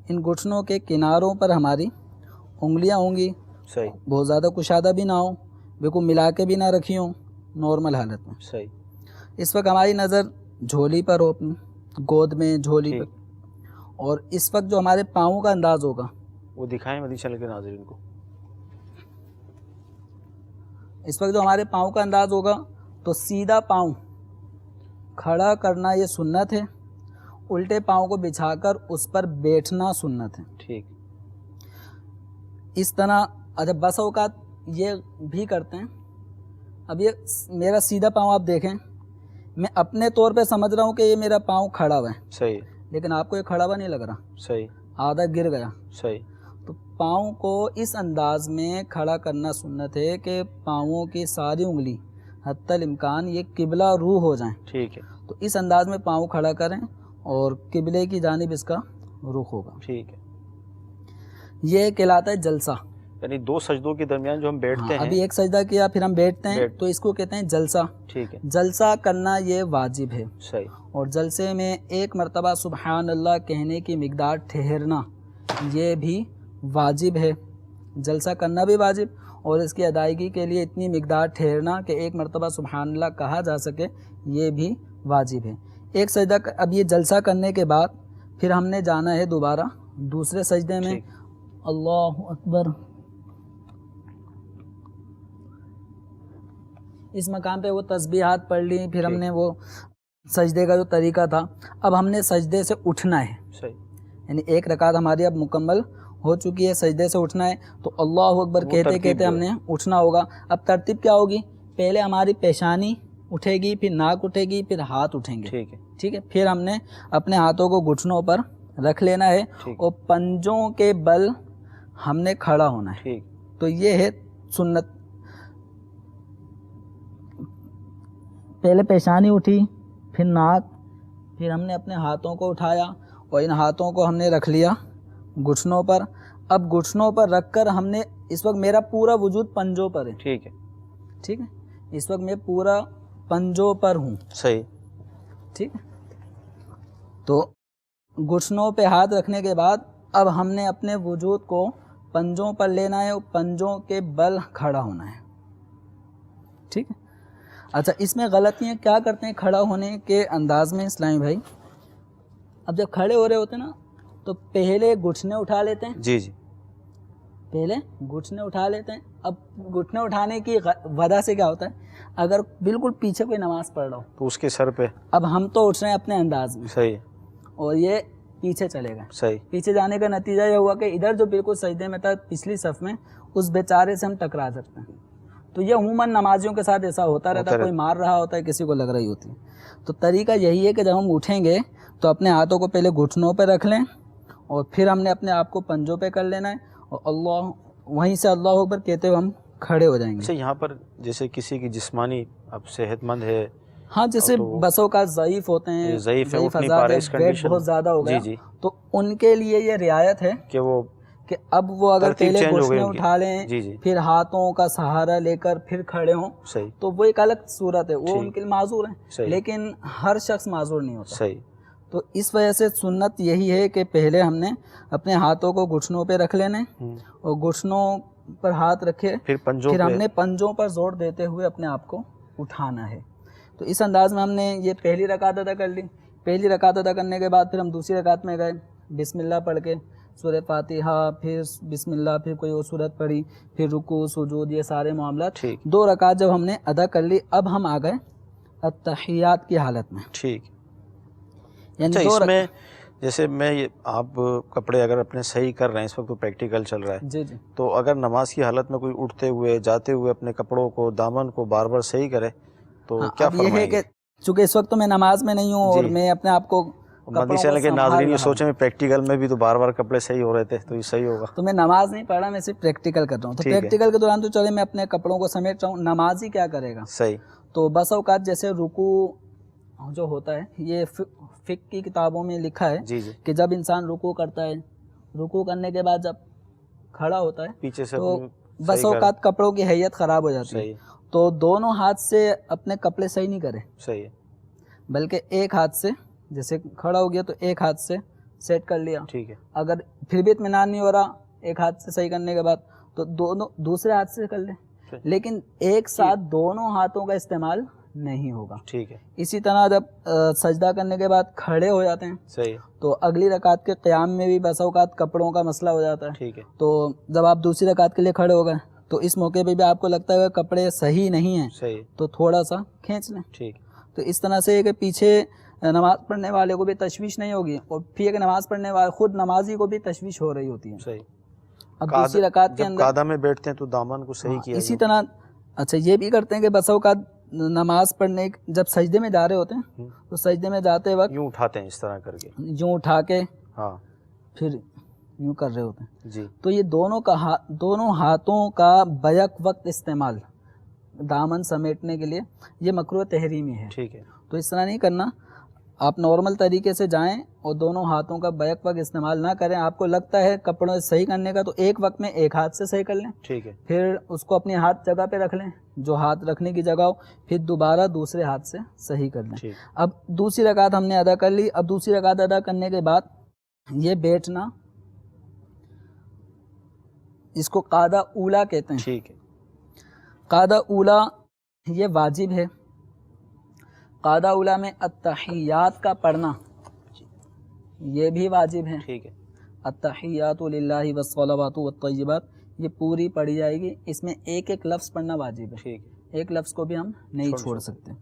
ان گھٹنوں کے کناروں پر ہماری انگلیاں ہوں گی، صحیح، بہت زیادہ کشادہ بھی نہ ہوں، بالکل ملا کے بھی نہ رکھی ہوں، نارمل حالت میں۔ صحیح، اس وقت ہماری نظر جھولی پر ہو، اپنی گود میں جھولی ٹھیک۔ پر، اور اس وقت جو ہمارے پاؤں کا انداز ہوگا، وہ دکھائیں مدنی چینل کے ناظرین کو۔ اس وقت جو ہمارے پاؤں کا انداز ہوگا تو سیدھا پاؤں کھڑا کرنا یہ سنت ہے، الٹے پاؤں کو بچھا کر اس پر بیٹھنا سنت ہے۔ ٹھیک، اس طرح اچھا بس اوقات یہ بھی کرتے ہیں۔ اب یہ میرا سیدھا پاؤں آپ دیکھیں، میں اپنے طور پہ سمجھ رہا ہوں کہ یہ میرا پاؤں کھڑا ہوا ہے، صحیح، لیکن آپ کو یہ کھڑا ہوا نہیں لگ رہا، صحیح، آدھا گر گیا۔ صحیح، تو پاؤں کو اس انداز میں کھڑا کرنا سنت ہے کہ پاؤں کی ساری انگلی حتی الامکان یہ قبلہ رو ہو جائیں، ٹھیک ہے، تو اس انداز میں پاؤں کھڑا کریں اور قبلے کی جانب اس کا رخ ہوگا۔ ٹھیک ہے، یہ کہلاتا ہے جلسہ۔ یعنی 2 سجدوں کے درمیان جو ہم بیٹھتے ہیں۔ ابھی ایک سجدہ کیا پھر ہم بیٹھتے ہیں، تو اس کو کہتے ہیں جلسہ۔ ٹھیک ہے، جلسہ کرنا یہ واجب ہے، صحیح، اور جلسے میں 1 مرتبہ سبحان اللہ کہنے کی مقدار ٹھہرنا یہ بھی واجب ہے۔ جلسہ کرنا بھی واجب، اور اس کی ادائیگی کے لیے اتنی مقدار ٹھہرنا کہ 1 مرتبہ سبحان اللہ کہا جا سکے یہ بھی واجب ہے۔ ایک سجدہ اب یہ جلسہ کرنے کے بعد پھر ہم نے جانا ہے دوبارہ دوسرے سجدے میں۔ ٹھیک، اللہ اکبر، اس مقام پہ وہ تسبیحات پڑھ لی، پھر ہم ٹھیک، نے وہ سجدے کا جو طریقہ تھا، اب ہم نے سجدے سے اٹھنا ہے، صحیح، یعنی 1 رکعت ہماری اب مکمل ہو چکی ہے، سجدے سے اٹھنا ہے، تو اللہ اکبر وہ کہتے ترتیب کہتے جو ہم نے اٹھنا ہوگا۔ اب ترتیب کیا ہوگی؟ پہلے ہماری پیشانی اٹھے گی، پھر ناک اٹھے گی، پھر ہاتھ اٹھیں گے، ٹھیک ہے، ٹھیک ہے، پھر ہم نے اپنے ہاتھوں کو گھٹنوں پر رکھ لینا ہے، ٹھیک، اور پنجوں کے بل ہم نے کھڑا ہونا ہے۔ ٹھیک، تو یہ ہے سنت، پہلے پیشانی اٹھی، پھر ناک، پھر ہم نے اپنے ہاتھوں کو اٹھایا اور ان ہاتھوں کو ہم نے رکھ لیا گھٹنوں پر۔ اب گھٹنوں پر رکھ کر ہم نے، اس وقت میرا پورا وجود پنجوں پر ہے، ٹھیک ہے، ٹھیک ہے، اس وقت میں پورا پنجوں پر ہوں، صحیح، ٹھیک ہے۔ تو گھٹنوں پہ ہاتھ رکھنے کے بعد اب ہم نے اپنے وجود کو پنجوں پر لینا ہے اور پنجوں کے بل کھڑا ہونا ہے، ٹھیک ہے۔ اچھا، اس میں غلطیاں کیا کرتے ہیں کھڑا ہونے کے انداز میں اسلامی بھائی؟ اب جب کھڑے ہو رہے ہوتے ہیں نا تو پہلے گھٹنے اٹھا لیتے ہیں، جی جی، پہلے گھٹنے اٹھا لیتے ہیں. اب گھٹنے اٹھانے کی وجہ سے کیا ہوتا ہے, اگر بالکل پیچھے کوئی نماز پڑھ رہا ہو تو اس کے سر پہ, اب ہم تو اٹھ رہے ہیں اپنے انداز میں, صحیح, اور یہ پیچھے چلے گئے. صحیح, پیچھے جانے کا نتیجہ یہ ہوا کہ ادھر جو بالکل سجدے میں تھا پچھلی صف میں, اس بیچارے سے ہم ٹکرا سکتے ہیں. تو یہ عموماً نمازیوں کے ساتھ ایسا ہوتا رہتا ہے, کوئی مار رہا ہوتا ہے, کسی کو لگ رہی ہوتی ہے. تو طریقہ یہی ہے کہ جب ہم اٹھیں گے تو اپنے ہاتھوں کو پہلے گھٹنوں پہ رکھ لیں, اور پھر ہم نے اپنے آپ کو پنجوں پہ کر لینا ہے, اور اللہ وہیں سے اللہ اکبر کہتے ہوئے ہم کھڑے ہو جائیں گے. اچھا, یہاں پر جیسے کسی کی جسمانی اب صحت مند ہے, ہاں جیسے بسوں کا ضعیف ہوتے ہیں, ضعیف ہے, اٹھ نہیں پا رہے, اس ویٹ کنڈیشن بہت زیادہ ہو گیا, جی جی, تو ان کے لیے یہ رعایت ہے کہ اب وہ اگر پہلے گھٹنے اٹھا لیں, جی جی, پھر ہاتھوں کا سہارا لے کر پھر کھڑے ہوں, صحیح, تو وہ ایک الگ صورت ہے, وہ ان کے لیے معذور ہیں, لیکن ہر شخص معذور نہیں ہوتا. صحیح. تو اس وجہ سے سنت یہی ہے کہ پہلے ہم نے اپنے ہاتھوں کو گھٹنوں پہ رکھ لینے, اور گھٹنوں پر ہاتھ رکھے پھر ہم نے پنجوں پر زور دیتے ہوئے اپنے آپ کو اٹھانا ہے. تو اس انداز میں ہم نے یہ پہلی رکعت ادا کر لی. پہلی رکعت ادا کرنے کے بعد پھر ہم دوسری رکعت میں گئے, بسم اللہ پڑھ کے سورہ فاتحہ, پھر بسم اللہ, پھر کوئی اور سورت پڑھی, پھر رکوع سجود, یہ سارے معاملات. 2 رکعت جب ہم نے ادا کر لی, اب ہم آ گئے التحیات کی حالت میں. ٹھیک. یعنی اس میں جیسے میں آپ کپڑے اگر اپنے صحیح کر رہے ہیں, اس وقت تو پریکٹیکل چل رہا ہے, جی جی, تو اگر نماز کی حالت میں کوئی اٹھتے ہوئے جاتے ہوئے اپنے کپڑوں کو, دامن کو بار بار صحیح کرے تو کیا فرمائیں گے؟ یہ ہے کہ چونکہ اس وقت تو میں نماز میں نہیں ہوں, اور میں اپنے آپ کو مدنی چینل کے ناظرین یہ سوچیں پریکٹیکل میں بھی تو بار بار کپڑے صحیح ہو رہے تھے, تو یہ صحیح ہوگا. تو میں نماز نہیں پڑھ رہا, میں صرف پریکٹیکل کر رہا ہوں. تو پریکٹیکل کے دوران تو چلے میں اپنے کپڑوں کو سمیٹ رہا ہوں, نمازی کیا کرے گا؟ صحیح. تو بس اوقات جیسے رکوع جو ہوتا ہے, یہ فقہ کی کتابوں میں لکھا ہے جی جی, کہ جب انسان رکوع کرتا ہے, رکوع کرنے کے بعد جب کھڑا ہوتا ہے پیچھے سے تو بس اوقات کپڑوں کی حیت خراب ہو جاتی ہے, تو دونوں ہاتھ سے اپنے کپڑے صحیح نہیں کرے, صحیح ہے, بلکہ ایک ہاتھ سے, جیسے کھڑا ہو گیا تو ایک ہاتھ سے سیٹ کر لیا. ٹھیک ہے. اگر پھر بھی اطمینان نہیں ہو رہا ایک ہاتھ سے صحیح کرنے کے بعد, تو دونوں دوسرے ہاتھ سے کر لیں, لیکن ایک ساتھ دونوں ہاتھوں کا استعمال نہیں ہوگا. ٹھیک ہے. اسی طرح جب سجدہ کرنے کے بعد کھڑے ہو جاتے ہیں, صحیح, تو اگلی رکعت کے قیام میں بھی بس اوقات کپڑوں کا مسئلہ ہو جاتا ہے. ٹھیک ہے. تو جب آپ دوسری رکعت کے لیے کھڑے ہو گئے تو اس موقع پہ بھی آپ کو لگتا ہے کپڑے صحیح نہیں ہیں, صحیح, تو تھوڑا سا کھینچ لیں. ٹھیک. تو اس طرح سے کہ پیچھے نماز پڑھنے والے کو بھی تشویش نہیں ہوگی, اور پھر کہ نماز پڑھنے والے خود نمازی کو بھی تشویش ہو رہی ہوتی ہے. صحیح. اب دوسری رکعت کے اندر قاعدہ میں بیٹھتے ہیں تو دامن کو صحیح کیا, اسی طرح اچھا یہ بھی کرتے ہیں کہ بس اوقات نماز پڑھنے جب سجدے میں جا رہے ہوتے ہیں تو سجدے میں جاتے وقت یوں اٹھاتے ہیں اس طرح کر کے, یوں اٹھا کے ہاں پھر یوں کر رہے ہوتے ہیں. جی. تو یہ دونوں ہاتھوں کا بیک وقت استعمال دامن سمیٹنے کے لیے یہ مکروہ تحریمی ہے. ٹھیک ہے. تو اس طرح نہیں کرنا, آپ نارمل طریقے سے جائیں اور دونوں ہاتھوں کا بیک وقت استعمال نہ کریں. آپ کو لگتا ہے کپڑوں صحیح کرنے کا, تو ایک وقت میں ایک ہاتھ سے صحیح کر لیں. ٹھیک ہے. پھر اس کو اپنے ہاتھ جگہ پہ رکھ لیں, جو ہاتھ رکھنے کی جگہ ہو, پھر دوبارہ دوسرے ہاتھ سے صحیح کر لیں. اب دوسری رکعت ہم نے ادا کر لی. اب دوسری رکعت ادا کرنے کے بعد یہ بیٹھنا, اس کو قاعدہ اولا کہتے ہیں. ٹھیک ہے. قاعدہ اولا یہ واجب ہے. قاعدہ اولا میں التحیات کا پڑھنا یہ بھی واجب ہے. ٹھیک ہے. التحیات للہ والصلوات والطیبات یہ پوری پڑھی جائے گی. اس میں ایک ایک لفظ پڑھنا واجب ہے. ٹھیک ہے. ایک لفظ کو بھی ہم نہیں چھوڑ سکتے.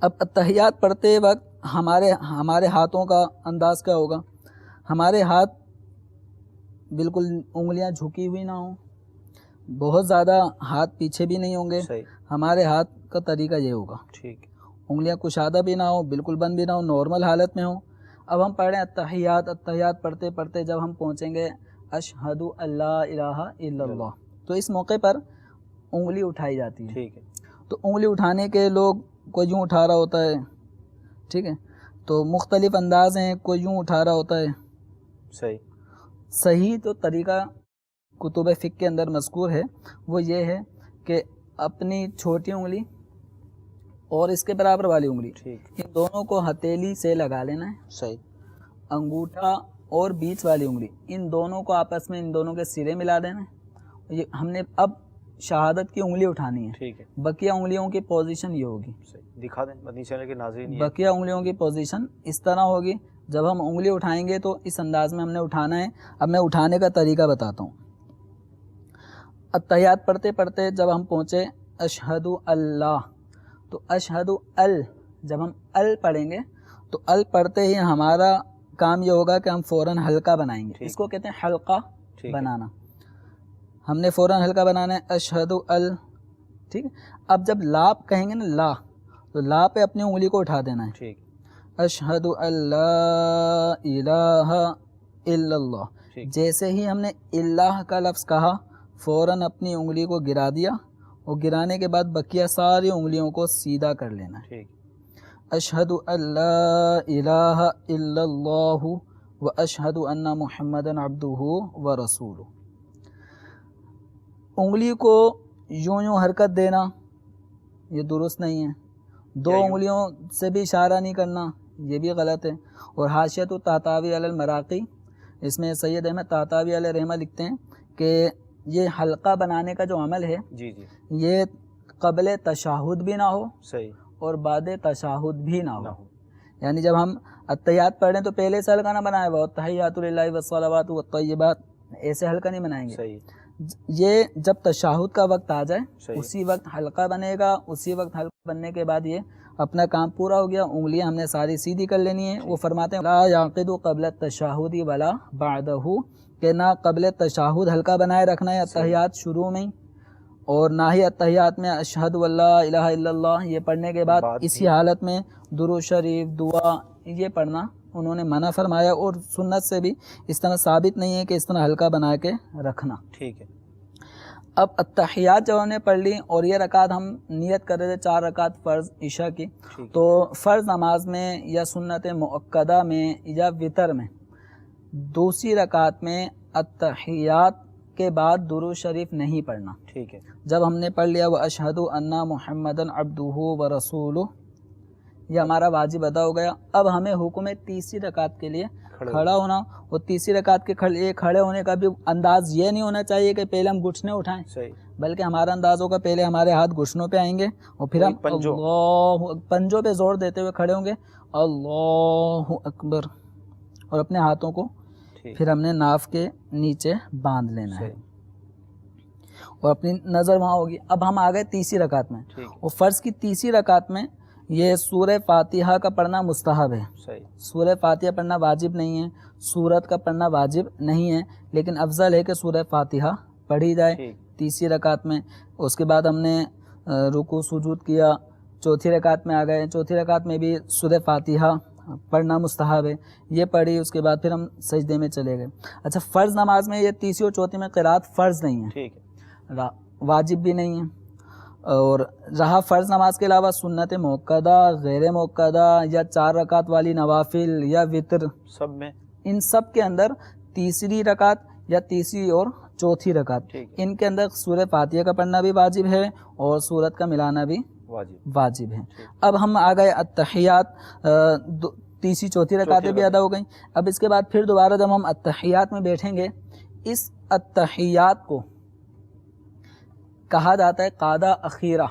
اب التحیات پڑھتے وقت ہمارے ہاتھوں کا انداز کیا ہوگا؟ ہمارے ہاتھ بالکل انگلیاں جھکی ہوئی نہ ہوں, بہت زیادہ ہاتھ پیچھے بھی نہیں ہوں گے. ہمارے ہاتھ کا طریقہ یہ ہوگا. ٹھیک. انگلیاں کشادہ بھی نہ ہو, بالکل بند بھی نہ ہو, نارمل حالت میں ہو. اب ہم پڑھ رہے ہیں التحیات پڑھتے پڑھتے جب ہم پہنچیں گے اشہد اللہ الہ الا اللہ, تو اس موقع پر انگلی اٹھائی جاتی ہے. ٹھیک ہے. تو انگلی اٹھانے کے لوگ کوئی یوں اٹھا رہا ہوتا ہے, ٹھیک ہے, تو مختلف انداز ہیں, کوئی یوں اٹھا رہا ہوتا ہے. صحیح. صحیح تو طریقہ کتب فقہ کے اندر مذکور ہے, وہ یہ ہے کہ اپنی چھوٹی انگلی اور اس کے برابر والی انگلی, ان دونوں کو ہتھیلی سے لگا لینا ہے. صحیح. انگوٹھا اور بیچ والی انگلی ان دونوں کو آپس میں ان دونوں کے سرے ملا دینا ہے. یہ ہم نے اب شہادت کی انگلی اٹھانی ہے. ٹھیک ہے. بقیہ انگلیوں کی پوزیشن یہ ہوگی. دکھا دیں مدنی چینل کے ناظرین. بقیہ انگلیوں کی پوزیشن اس طرح ہوگی. جب ہم انگلی اٹھائیں گے تو اس انداز میں ہم نے اٹھانا ہے. اب میں اٹھانے کا طریقہ بتاتا ہوں. التحیات پڑھتے پڑھتے جب ہم پہنچے اشہد اللہ، تو اشہد ال، جب ہم ال پڑھیں گے تو ال پڑھتے ہی ہمارا کام یہ ہوگا کہ ہم فوراً حلقہ بنائیں گے، اس کو کہتے ہیں حلقہ بنانا. ہم نے فوراً حلقہ بنانا ہے اشہد ال، ٹھیک ہے. اب جب لا کہیں گے نا لا، تو لا پہ اپنی انگلی کو اٹھا دینا ہے. اشہد اللہ الہ الا اللہ، جیسے ہی ہم نے اللہ کا لفظ کہا فوراً اپنی انگلی کو گرا دیا، اور گرانے کے بعد بقیہ ساری انگلیوں کو سیدھا کر لینا ہے. اشہد اللہ الہ الا اللہ و اشہد ان محمد عبدہ و رسولہ. انگلی کو یوں یوں حرکت دینا یہ درست نہیں ہے. دو انگلیوں سے بھی اشارہ نہیں کرنا، یہ بھی غلط ہے. اور حاشیۃ الطحطاوی علی المراقی، اس میں سید احمد طحطاوی علیہ رحمہ لکھتے ہیں کہ یہ حلقہ بنانے کا جو عمل ہے یہ قبل تشہد بھی نہ ہو اور بعد تشہد بھی نہ ہو. یعنی جب ہم التحیات پڑھ رہے ہیں تو پہلے سے حلقہ نہ بنائے ہوا التحیات للہ والصلوات والطیبات، ایسے حلقہ نہیں بنائیں گے. یہ جب تشہد کا وقت آ جائے اسی وقت حلقہ بنے گا. اسی وقت حلقہ بننے کے بعد یہ اپنا کام پورا ہو گیا. انگلیاں ہم نے ساری سیدھی کر لینی ہیں. وہ فرماتے ہیں لا یعقد قبل التشہد ولا بعدہ، کہ نہ قبل تشہد حلقہ بنائے رکھنا ہے التحیات شروع میں، اور نہ ہی التحیات میں اشہد واللہ الہ الا اللہ یہ پڑھنے کے بعد اسی حالت میں درود شریف دعا یہ پڑھنا انہوں نے منع فرمایا. اور سنت سے بھی اس طرح ثابت نہیں ہے کہ اس طرح حلقہ بنا کے رکھنا. ٹھیک ہے. اب التحیات جب ہم نے پڑھ لی اور یہ رکعت ہم نیت کر رہے تھے 4 رکعت فرض عشاء کی، تو فرض نماز میں یا سنت مؤکدہ میں یا وطر میں دوسری رکعت میں التحیات کے بعد درود شریف نہیں پڑھنا. ٹھیک ہے. جب ہم نے پڑھ لیا واشہد ان محمدً عبدہ ورسولہ، یہ ہمارا واجب ادا ہو گیا. اب ہمیں حکم ہے تیسری رکعت کے لیے کھڑا ہونا. اور تیسری رکعت کے کھڑے ہونے کا بھی انداز یہ نہیں ہونا چاہیے کہ پہلے ہم گھٹنے اٹھائیں، بلکہ ہمارا انداز ہوگا پہلے ہمارے ہاتھ گھٹنوں پہ آئیں گے اور پھر ہم پنجوں پہ زور دیتے ہوئے کھڑے ہوں گے اللہ اکبر، اور اپنے ہاتھوں کو پھر ہم نے ناف کے نیچے باندھ لینا ہے اور اپنی نظر وہاں ہوگی. اب ہم آ گئے تیسری رکعت میں، اور فرض کی تیسری رکعت میں یہ سورہ فاتحہ کا پڑھنا مستحب ہے. سورہ فاتحہ پڑھنا واجب نہیں ہے، سورت کا پڑھنا واجب نہیں ہے، لیکن افضل ہے کہ سورہ فاتحہ پڑھی جائے تیسری رکعت میں. اس کے بعد ہم نے رکوع سجود کیا، چوتھی رکعت میں آ گئے. چوتھی رکعت میں بھی سورہ فاتحہ پڑھنا مستحب ہے، یہ پڑھی. اس کے بعد پھر ہم سجدے میں چلے گئے. اچھا، فرض نماز میں یہ تیسری اور چوتھی میں قرات فرض نہیں ہے، واجب بھی نہیں ہے. اور رہا فرض نماز کے علاوہ سنت مؤکدہ، غیر مؤکدہ یا 4 رکعت والی نوافل یا وطر، سب میں ان سب کے اندر تیسری رکعت یا تیسری اور چوتھی رکعت ان کے اندر سورہ فاتحہ کا پڑھنا بھی واجب ہے اور سورت کا ملانا بھی واجب ہے. اب ہم آ گئے التحیات، تیسری چوتھی رکعتیں بھی ادا ہو گئیں. اب اس کے بعد پھر دوبارہ جب ہم التحیات میں بیٹھیں گے، اس التحیات کو کہا جاتا ہے قاعدہ اخیرہ.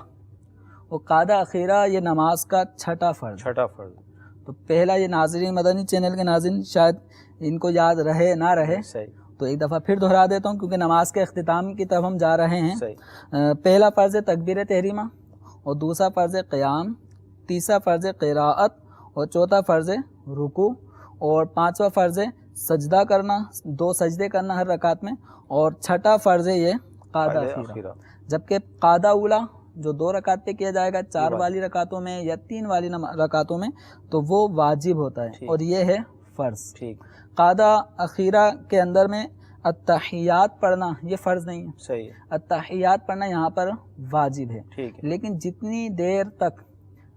اور قاعدہ اخیرہ یہ نماز کا چھٹا فرض. تو پہلا یہ ناظرین مدنی چینل کے ناظرین شاید ان کو یاد رہے نہ رہے، تو ایک دفعہ پھر دہرا دیتا ہوں کیونکہ نماز کے اختتام کی طرف ہم جا رہے ہیں. پہلا فرض تکبیر تحریمہ، اور دوسرا فرض قیام، تیسرا فرض قراءت، اور چوتھا فرض رکوع، اور پانچواں فرض سجدہ کرنا، 2 سجدے کرنا ہر رکعت میں، اور چھٹا فرض یہ قاعدہ اخیرہ. جبکہ قاعدہ اولا جو 2 رکعت پہ کیا جائے گا 4 والی رکعتوں میں یا 3 والی رکعتوں میں، تو وہ واجب ہوتا ہے اور یہ ہے فرض. قاعدہ اخیرہ کے اندر میں التحیات پڑھنا یہ فرض نہیں ہے، التحیات پڑھنا یہاں پر واجب ہے. لیکن جتنی دیر تک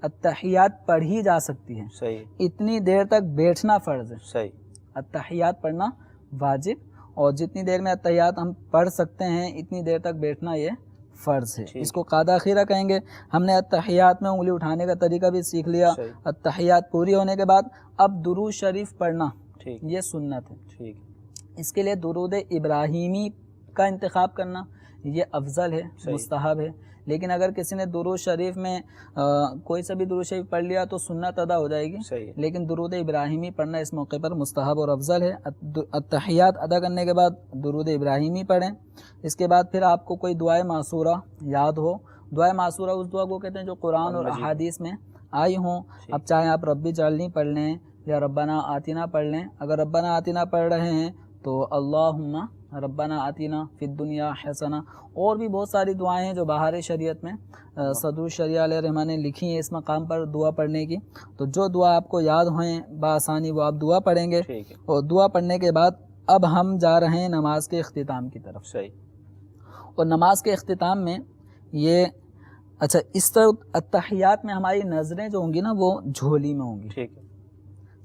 التحیات پڑھی جا سکتی ہے اتنی دیر تک بیٹھنا فرض ہے. التحیات پڑھنا واجب، اور جتنی دیر میں التحیات ہم پڑھ سکتے ہیں اتنی دیر تک بیٹھنا یہ فرض ہے. اس کو قاعدہ اخیرہ کہیں گے. ہم نے التحیات میں انگلی اٹھانے کا طریقہ بھی سیکھ لیا. التحیات پوری ہونے کے بعد اب درود شریف پڑھنا یہ سنت ہے. اس کے لیے درود ابراہیمی کا انتخاب کرنا یہ افضل ہے، مستحب ہے، لیکن اگر کسی نے درود شریف میں کوئی سا بھی درود شریف پڑھ لیا تو سنت ادا ہو جائے گی، صحیح ہے، لیکن درود ابراہیمی پڑھنا اس موقع پر مستحب اور افضل ہے۔ التحیات ادا کرنے کے بعد درود ابراہیمی پڑھیں، اس کے بعد پھر آپ کو کوئی دعائے معصورہ یاد ہو، دعائے معصورہ اس دعا کو کہتے ہیں جو قرآن اور احادیث میں آئی ہوں۔ اب چاہے آپ ربی جعلنی پڑھ لیں یا ربنا آتینا پڑھ لیں، اگر ربنا آتینا پڑھ رہے ہیں تو اللہم ربنا آتینا فی الدنیا حسنہ، اور بھی بہت ساری دعائیں ہیں جو بہار شریعت میں صدر الشریعہ علیہ الرحمٰن نے لکھی ہیں اس مقام پر دعا پڑھنے کی، تو جو دعا آپ کو یاد ہوئیں بآسانی وہ آپ دعا پڑھیں گے، اور دعا پڑھنے کے بعد اب ہم جا رہے ہیں نماز کے اختتام کی طرف۔ صحیح، اور نماز کے اختتام میں یہ اچھا اس طرح التحیات میں ہماری نظریں جو ہوں گی نا وہ جھولی میں ہوں گی، ٹھیک ہے،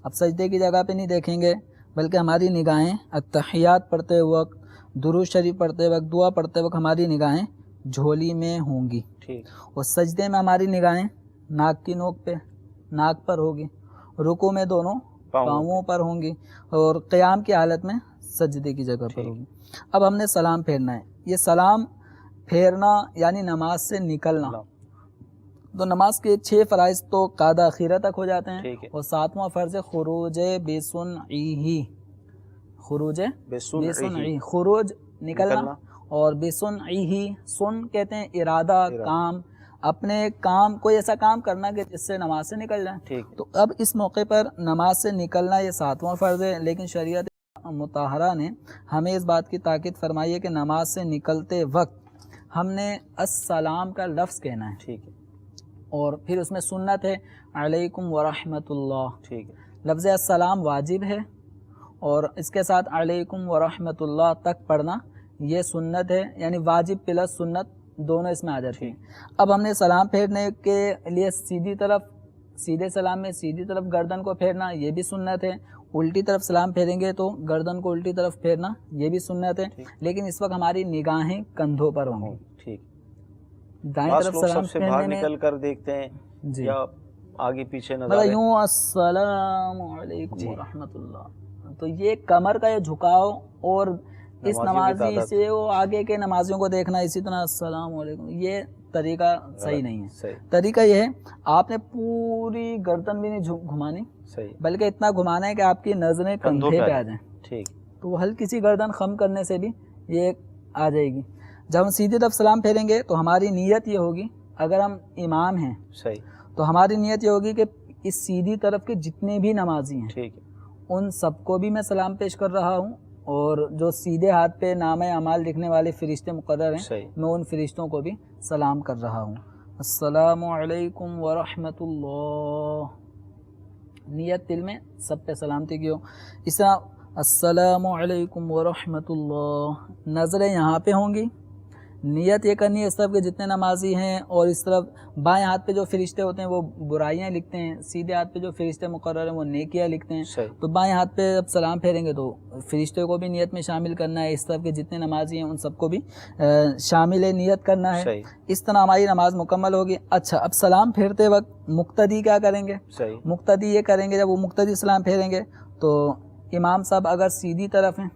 اب سجدے کی جگہ پہ نہیں دیکھیں گے، بلکہ ہماری نگاہیں التحیات پڑھتے وقت، درود شریف پڑھتے وقت، دعا پڑھتے وقت ہماری نگاہیں جھولی میں ہوں گی، ٹھیک، اور سجدے میں ہماری نگاہیں ناک کی نوک پہ، ناک پر ہوگی، رکوع میں دونوں پاؤں پر ہوں گی، اور قیام کی حالت میں سجدے کی جگہ پر ہوگی۔ اب ہم نے سلام پھیرنا ہے، یہ سلام پھیرنا یعنی نماز سے نکلنا، تو نماز کے 6 فرائض تو قادہ اخیرہ تک ہو جاتے ہیں، اور 7واں فرض خروج بسنعہ، خروج بسنعہ، خروج نکلنا، اور بسنعہ، سن کہتے ہیں ارادہ، کام، اپنے کام، کوئی ایسا کام کرنا کہ جس سے نماز سے نکل جائے، تو اب اس موقع پر نماز سے نکلنا یہ 7واں فرض ہے، لیکن شریعت مطہرہ نے ہمیں اس بات کی تاکید فرمائی ہے کہ نماز سے نکلتے وقت ہم نے السلام کا لفظ کہنا ہے، ٹھیک ہے، اور پھر اس میں سنت ہے علیکم ورحمۃ اللہ، ٹھیک ہے، لفظ السلام واجب ہے، اور اس کے ساتھ علیکم ورحمۃ اللہ تک پڑھنا یہ سنت ہے، یعنی واجب پلس سنت دونوں اس میں آ جاتی ہیں۔ اب ہم نے سلام پھیرنے کے لیے سیدھی طرف، سیدھے سلام میں سیدھی طرف گردن کو پھیرنا یہ بھی سنت ہے، الٹی طرف سلام پھیریں گے تو گردن کو الٹی طرف پھیرنا یہ بھی سنت ہے، لیکن اس وقت ہماری نگاہیں کندھوں پر ہوں گی، ٹھیک، دائیں طرف سلام سب سے باہر پھیرنے میں نکل کر دیکھتے ہیں جی یا آگے پیچھے نظر مطلب یوں السلام علیکم ورحمۃ اللہ، تو یہ کمر کا یہ جھکاؤ اور اس نمازی سے وہ آگے کے نمازیوں کو دیکھنا اسی طرح السلام علیکم، یہ طریقہ صحیح نہیں ہے۔ طریقہ یہ ہے آپ نے پوری گردن بھی نہیں گھمانی، بلکہ اتنا گھمانا ہے کہ آپ کی نظریں کندھے پہ آ جائیں، ٹھیک، تو ہلکی سی گردن خم کرنے سے بھی یہ آ جائے گی۔ جب ہم سیدھی طرف سلام پھیریں گے تو ہماری نیت یہ ہوگی، اگر ہم امام ہیں تو ہماری نیت یہ ہوگی کہ اس سیدھی طرف کے جتنے بھی نمازی ہیں ٹھیک، ان سب کو بھی میں سلام پیش کر رہا ہوں، اور جو سیدھے ہاتھ پہ نامہ اعمال لکھنے والے فرشتے مقرر ہیں میں ان فرشتوں کو بھی سلام کر رہا ہوں۔ السلام علیکم ورحمۃ اللہ، نیت دل میں سب پہ سلامتی کی ہو۔ اس طرح السلام علیکم ورحمۃ اللہ، نظریں یہاں پہ ہوں گی، نیت یہ کرنی ہے اس طرف کے جتنے نمازی ہیں، اور اس طرف بائیں ہاتھ پہ جو فرشتے ہوتے ہیں وہ برائیاں لکھتے ہیں، سیدھے ہاتھ پہ جو فرشتے مقرر ہیں وہ نیکیاں لکھتے ہیں، تو بائیں ہاتھ پہ جب سلام پھیریں گے تو فرشتے کو بھی نیت میں شامل کرنا ہے، اس طرف کے جتنے نمازی ہیں ان سب کو بھی شامل نیت کرنا ہے، اس طرح ہماری نماز مکمل ہوگی۔ اچھا، اب سلام پھیرتے وقت مقتدی کیا کریں گے؟ مقتدی یہ کریں گے، جب وہ مقتدی سلام پھیریں گے تو امام صاحب اگر سیدھی طرف ہیں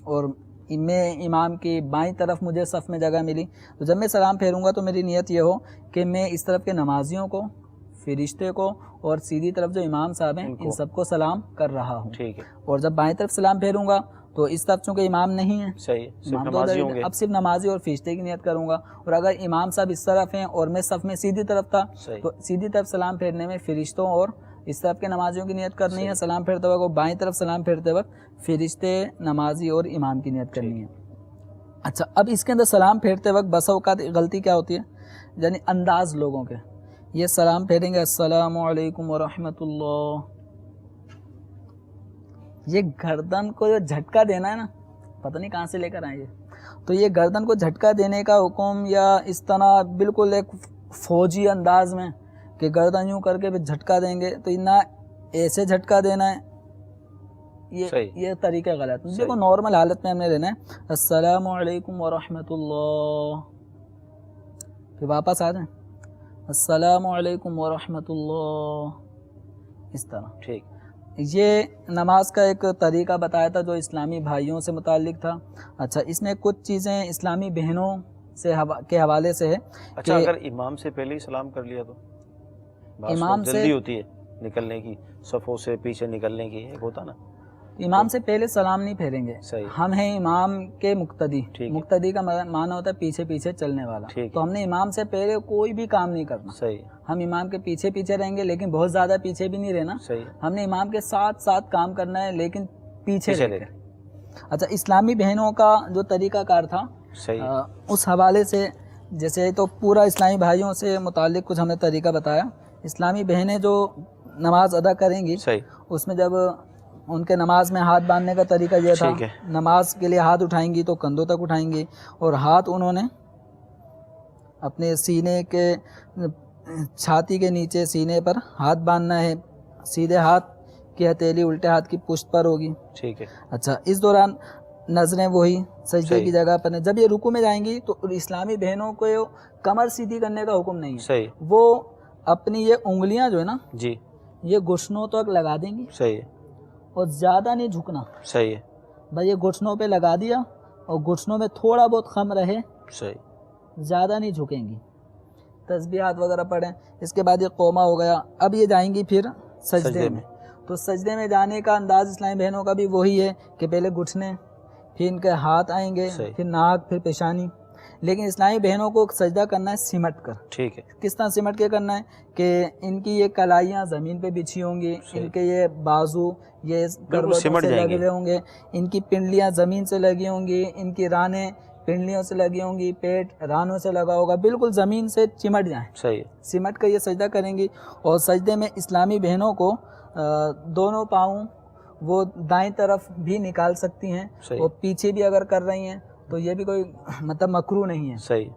اور میں امام کی بائیں طرف مجھے صف میں جگہ ملی، تو جب میں سلام پھیروں گا تو میری نیت یہ ہو کہ میں اس طرف کے نمازیوں کو، فرشتے کو، اور سیدھی طرف جو امام صاحب ہیں ان سب کو سلام کر رہا ہوں، اور جب بائیں طرف سلام پھیروں گا تو اس طرف چونکہ امام نہیں ہے، امام تو اب صرف نمازی اور فرشتے کی نیت کروں گا، اور اگر امام صاحب اس طرف ہیں اور میں صف میں سیدھی طرف تھا تو سیدھی طرف سلام پھیرنے میں فرشتوں اور اس طرف کے نمازیوں کی نیت کرنی ہے سلام پھیرتے وقت، اور بائیں طرف سلام پھیرتے وقت فرشتے، نمازی اور امام کی نیت کرنی ہے۔ اچھا، اب اس کے اندر سلام پھیرتے وقت بسا اوقات غلطی کیا ہوتی ہے، یعنی انداز لوگوں کے، یہ سلام پھیریں گے السلام علیکم ورحمۃ اللہ، یہ گردن کو جو جھٹکا دینا ہے نا، پتہ نہیں کہاں سے لے کر آئیں یہ، تو یہ گردن کو جھٹکا دینے کا حکم، یا اس طرح بالکل ایک فوجی انداز میں کہ گردن یوں کر کے پھر جھٹکا دیں گے، تو نہ ایسے جھٹکا دینا ہے، یہ طریقہ غلط ہے۔ دیکھو نارمل حالت میں ہم نے لینا ہے السلام علیکم ورحمۃ اللہ، پھر واپس آ جائیں السلام علیکم ورحمۃ اللہ، اس طرح۔ ٹھیک، یہ نماز کا ایک طریقہ بتایا تھا جو اسلامی بھائیوں سے متعلق تھا۔ اچھا، اس میں کچھ چیزیں اسلامی بہنوں کے حوالے سے ہے اچھا اگر امام سے پہلے ہی سلام کر لیا تو امام سے جلدی ہوتی ہے نکلنے کی، صفوں سے پیچھے نکلنے کی، ایک ہوتا نا امام سے پہلے سلام نہیں پھیریں گے. صحیح. ہم ہیں امام کے مقتدی. مقتدی کا معنی ہوتا ہے پیچھے پیچھے چلنے والا. تو ہم نے امام سے پہلے کوئی بھی کام نہیں کرنا. صحیح. ہم امام کے پیچھے پیچھے رہیں گے لیکن بہت زیادہ پیچھے بھی نہیں رہنا. صحیح. ہم نے امام کے ساتھ ساتھ کام کرنا ہے لیکن پیچھے رہ کر. اچھا اسلامی بہنوں کا جو طریقہ کار تھا اس حوالے سے، جیسے تو پورا اسلامی بھائیوں سے متعلق کچھ ہم نے طریقہ بتایا. اسلامی بہنیں جو نماز ادا کریں گی اس میں جب ان کے نماز میں ہاتھ باندھنے کا طریقہ یہ تھا، نماز کے لیے ہاتھ اٹھائیں گی تو کندھوں تک اٹھائیں گی اور ہاتھ انہوں نے اپنے سینے کے چھاتی کے نیچے سینے پر ہاتھ باندھنا ہے. سیدھے ہاتھ کی ہتھیلی الٹے ہاتھ کی پشت پر ہوگی. ٹھیک ہے. اچھا اس دوران نظریں وہی سجدے کی جگہ پر. جب یہ رکوع میں جائیں گی تو اسلامی بہنوں کو کمر سیدھی کرنے کا حکم نہیں ہے. وہ اپنی یہ انگلیاں جو ہے نا جی یہ گھٹنوں تک لگا دیں گی. صحیح ہے. اور زیادہ نہیں جھکنا. صحیح ہے. بھائی یہ گھٹنوں پہ لگا دیا اور گھٹنوں میں تھوڑا بہت خم رہے. صحیح. زیادہ نہیں جھکیں گی. تسبیحات وغیرہ پڑھیں. اس کے بعد یہ قومہ ہو گیا. اب یہ جائیں گی پھر سجدے میں. تو سجدے میں جانے کا انداز اسلامی بہنوں کا بھی وہی ہے کہ پہلے گھٹنے، پھر ان کے ہاتھ آئیں گے، پھر ناک، پھر پیشانی. لیکن اسلامی بہنوں کو سجدہ کرنا ہے سمٹ کر. ٹھیک ہے. کس طرح سمٹ کے کرنا ہے کہ ان کی یہ کلائیاں زمین پہ بچھی ہوں گی، ان کے یہ بازو یہ کروٹوں سے لگے ہوئے ہوں گے، ان کی پنڈلیاں زمین سے لگی ہوں گی، ان کی رانیں پنڈلیوں سے لگی ہوں گی، پیٹ رانوں سے لگا ہوگا، بالکل زمین سے چمٹ جائیں. صحیح. سمٹ کر یہ سجدہ کریں گی. اور سجدے میں اسلامی بہنوں کو دونوں پاؤں وہ دائیں طرف بھی نکال سکتی ہیں اور پیچھے بھی اگر کر رہی ہیں تو یہ بھی کوئی مطلب مکروہ نہیں ہے. صحیح.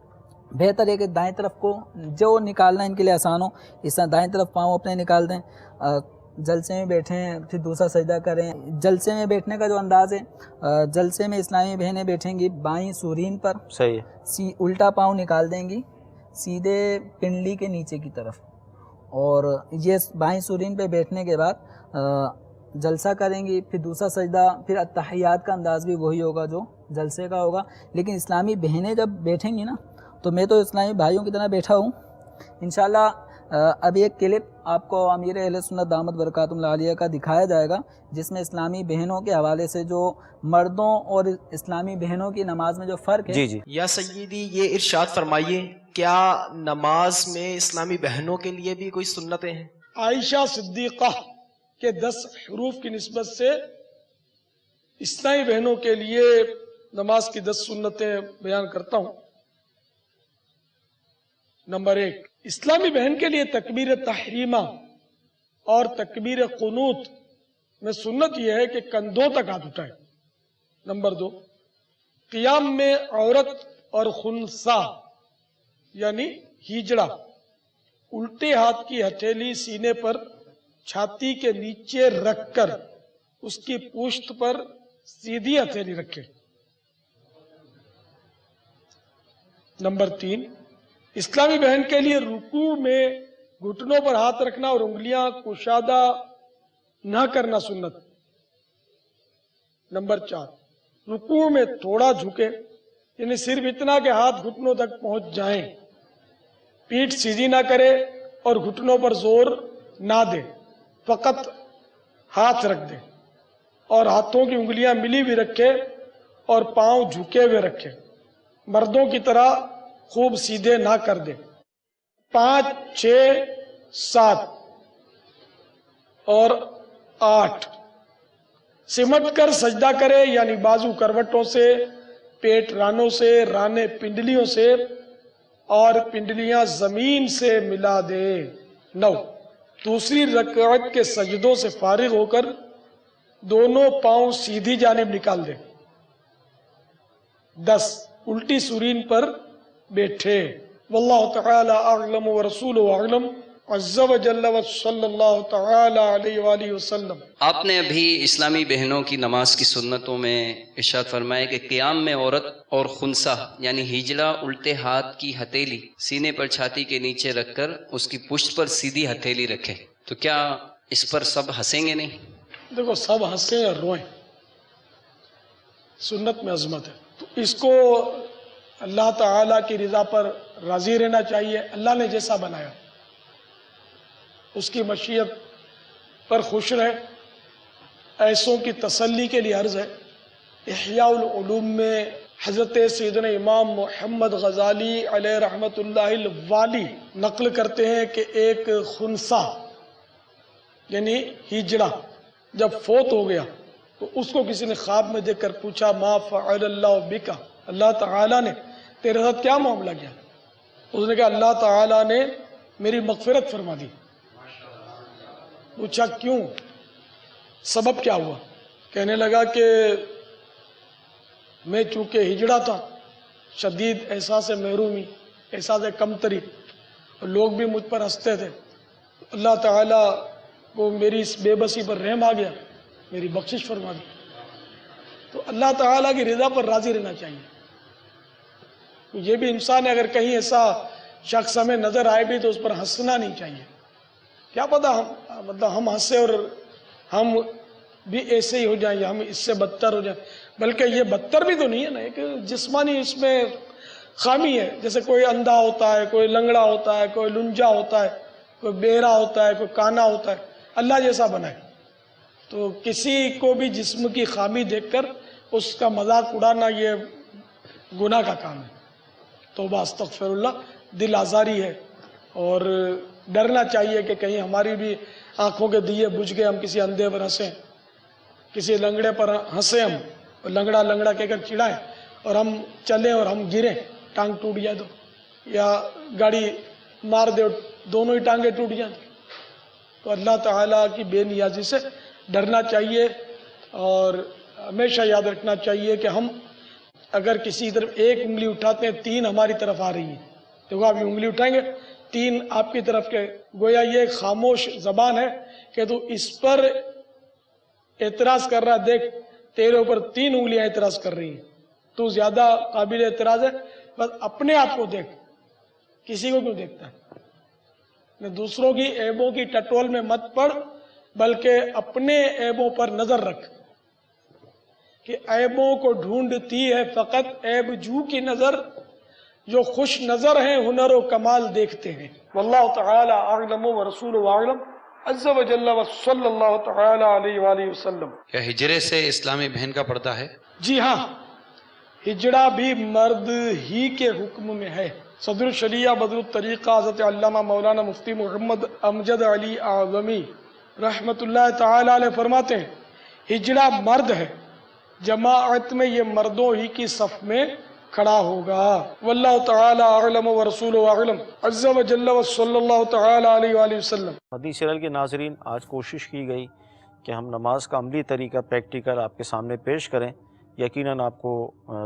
بہتر ہے کہ دائیں طرف کو جو نکالنا ان کے لیے آسان ہو اس طرح دائیں طرف پاؤں اپنے نکال دیں. جلسے میں بیٹھیں پھر دوسرا سجدہ کریں. جلسے میں بیٹھنے کا جو انداز ہے، جلسے میں اسلامی بہنیں بیٹھیں گی بائیں سورین پر. صحیح. الٹا پاؤں نکال دیں گی سیدھے پنڈلی کے نیچے کی طرف. اور یہ بائیں سورین پہ بیٹھنے کے بعد جلسہ کریں گی. پھر دوسرا سجدہ، پھر التحیات کا انداز بھی وہی ہوگا جو جلسے کا ہوگا. لیکن اسلامی بہنیں جب بیٹھیں گی نا تو میں تو اسلامی بھائیوں کی طرح بیٹھا ہوں. انشاءاللہ ابھی ایک کلپ آپ کو امیر اہل سنت دامت برکاتہم العالیہ کا دکھایا جائے گا جس میں اسلامی بہنوں کے حوالے سے جو مردوں اور اسلامی بہنوں کی نماز میں جو فرق ہے. جی جی. یا سیدی یہ ارشاد فرمائیے کیا نماز میں اسلامی بہنوں کے لیے بھی کوئی سنتیں ہیں؟ عائشہ صدیقہ کے 10 حروف کی نسبت سے اسلامی بہنوں کے لیے نماز کی 10 سنتیں بیان کرتا ہوں. نمبر 1، اسلامی بہن کے لیے تکبیر تحریمہ اور تکبیر قنوت میں سنت یہ ہے کہ کندھوں تک ہاتھ اٹھائے. نمبر 2، قیام میں عورت اور خنثی یعنی ہیجڑا الٹے ہاتھ کی ہتھیلی سینے پر چھاتی کے نیچے رکھ کر اس کی پشت پر سیدھی ہتھیلی رکھے. نمبر 3، اسلامی بہن کے لیے رکوع میں گھٹنوں پر ہاتھ رکھنا اور انگلیاں کشادہ نہ کرنا سنت. نمبر 4، رکوع میں تھوڑا جھکے یعنی صرف اتنا کہ ہاتھ گھٹنوں تک پہنچ جائیں. پیٹھ سیدھی نہ کرے اور گھٹنوں پر زور نہ دے، فقط ہاتھ رکھ دے اور ہاتھوں کی انگلیاں ملی بھی رکھے اور پاؤں جھکے ہوئے رکھے. مردوں کی طرح خوب سیدھے نہ کر دے. 5، 6، 7 اور 8 سمٹ کر سجدہ کرے یعنی بازو کروٹوں سے، پیٹ رانوں سے، رانے پنڈلیوں سے اور پنڈلیاں زمین سے ملا دے. 9، دوسری رکعت کے سجدوں سے فارغ ہو کر دونوں پاؤں سیدھی جانب نکال دے. 10، الٹی سورین پر بیٹھے. واللہ تعالی اعلم ورسولہ اعلم عز و جل و صلی اللہ تعالی علیہ وآلہ وسلم. آپ نے ابھی اسلامی بہنوں کی نماز کی سنتوں میں ارشاد فرمایا کہ قیام میں عورت اور خنثی یعنی ہجڑا الٹے ہاتھ کی ہتھیلی سینے پر چھاتی کے نیچے رکھ کر اس کی پشت پر سیدھی ہتھیلی رکھے. تو کیا اس پر سب ہنسیں گے نہیں؟ دیکھو سب ہنسیں اور روئیں، سنت میں عظمت ہے. تو اس کو اللہ تعالیٰ کی رضا پر راضی رہنا چاہیے، اللہ نے جیسا بنایا اس کی مشیت پر خوش رہے۔ ایسوں کی تسلی کے لیے عرض ہے، احیاء العلوم میں حضرت سیدنا امام محمد غزالی علیہ رحمۃ اللہ الوالی نقل کرتے ہیں کہ ایک خنثی یعنی ہجڑا جب فوت ہو گیا تو اس کو کسی نے خواب میں دیکھ کر پوچھا، ما فعل اللہ بکا، اللہ تعالیٰ نے تیرے ساتھ کیا معاملہ کیا؟ اس نے کہا اللہ تعالیٰ نے میری مغفرت فرما دی۔ پوچھا کیوں، سبب کیا ہوا؟ کہنے لگا کہ میں چونکہ ہجڑا تھا، شدید احساس محرومی، احساس کمتری، اور لوگ بھی مجھ پر ہنستے تھے، اللہ تعالیٰ کو میری اس بے بسی پر رحم آ گیا، میری بخشش فرما دی۔ تو اللہ تعالیٰ کی رضا پر راضی رہنا چاہیے۔ یہ بھی انسان ہے، اگر کہیں ایسا شخص ہمیں نظر آئے بھی تو اس پر ہنسنا نہیں چاہیے۔ کیا پتہ ہم ہنسے اور ہم بھی ایسے ہی ہو جائیں یا ہم اس سے بدتر ہو جائیں، بلکہ یہ بدتر بھی تو نہیں ہے نا، ایک جسمانی اس میں خامی ہے۔ جیسے کوئی اندھا ہوتا ہے، کوئی لنگڑا ہوتا ہے، کوئی لنجا ہوتا ہے، کوئی بہرا ہوتا ہے، کوئی کانا ہوتا ہے، اللہ جیسا بنائے۔ تو کسی کو بھی جسم کی خامی دیکھ کر اس کا مذاق اڑانا یہ گناہ کا کام ہے۔ توبہ استغفر اللہ، دل آزاری ہے، اور ڈرنا چاہیے کہ کہیں ہماری بھی آنکھوں کے دیے بجھ گئے، ہم کسی اندھے پر ہنسیں، کسی لنگڑے پر ہنسیں، ہم اور لنگڑا لنگڑا کہہ کر چڑھائیں، اور ہم چلیں اور ہم گریں، ٹانگ ٹوٹ جائے تو، یا گاڑی مار دے اور دونوں ہی ٹانگیں ٹوٹ جائیں۔ تو اللہ تعالیٰ کی بے نیازی سے ڈرنا چاہیے، اور ہمیشہ یاد رکھنا چاہیے کہ ہم اگر کسی طرف ایک انگلی اٹھاتے ہیں، تین ہماری طرف آ رہی ہیں۔ دیکھو آپ یہ انگلی اٹھائیں گے، تین آپ کی طرف کے، گویا یہ ایک خاموش زبان ہے کہ تو اس پر اعتراض کر رہا، دیکھ تیرے اوپر تین انگلیاں اعتراض کر رہی ہیں، تو زیادہ قابل اعتراض ہے، بس اپنے آپ کو دیکھ، کسی کو کیوں دیکھتا ہے؟ دوسروں کی عیبوں کی ٹٹول میں مت پڑ، بلکہ اپنے عیبوں پر نظر رکھ، کہ عیبوں کو ڈھونڈتی ہے فقط عیب جو کی نظر، جو خوش نظر ہیں ہنر و کمال دیکھتے ہیں۔ واللہ تعالی اعلم ورسولہ اعلم، عز و جل و صلی اللہ تعالی علیہ وآلہ وسلم۔ کیا ہجرے سے اسلامی بہن کا پردہ ہے؟ جی ہاں، ہجڑا بھی مرد ہی کے حکم میں ہے۔ صدر الشریعہ بدر الطریقہ حضرت علامہ مولانا مفتی محمد امجد علی اعظمی رحمت اللہ تعالی علیہ فرماتے ہیں، ہجڑا مرد ہے، جماعت میں یہ مردوں ہی کی صف میں کھڑا ہوگا۔ واللہ تعالی اعلم ورسولہ اعلم، عز و جل و صلی اللہ تعالی علیہ وآلہ وسلم۔ مدنی چینل کے ناظرین، آج کوشش کی گئی کہ ہم نماز کا عملی طریقہ پریکٹیکل آپ کے سامنے پیش کریں۔ یقیناً آپ کو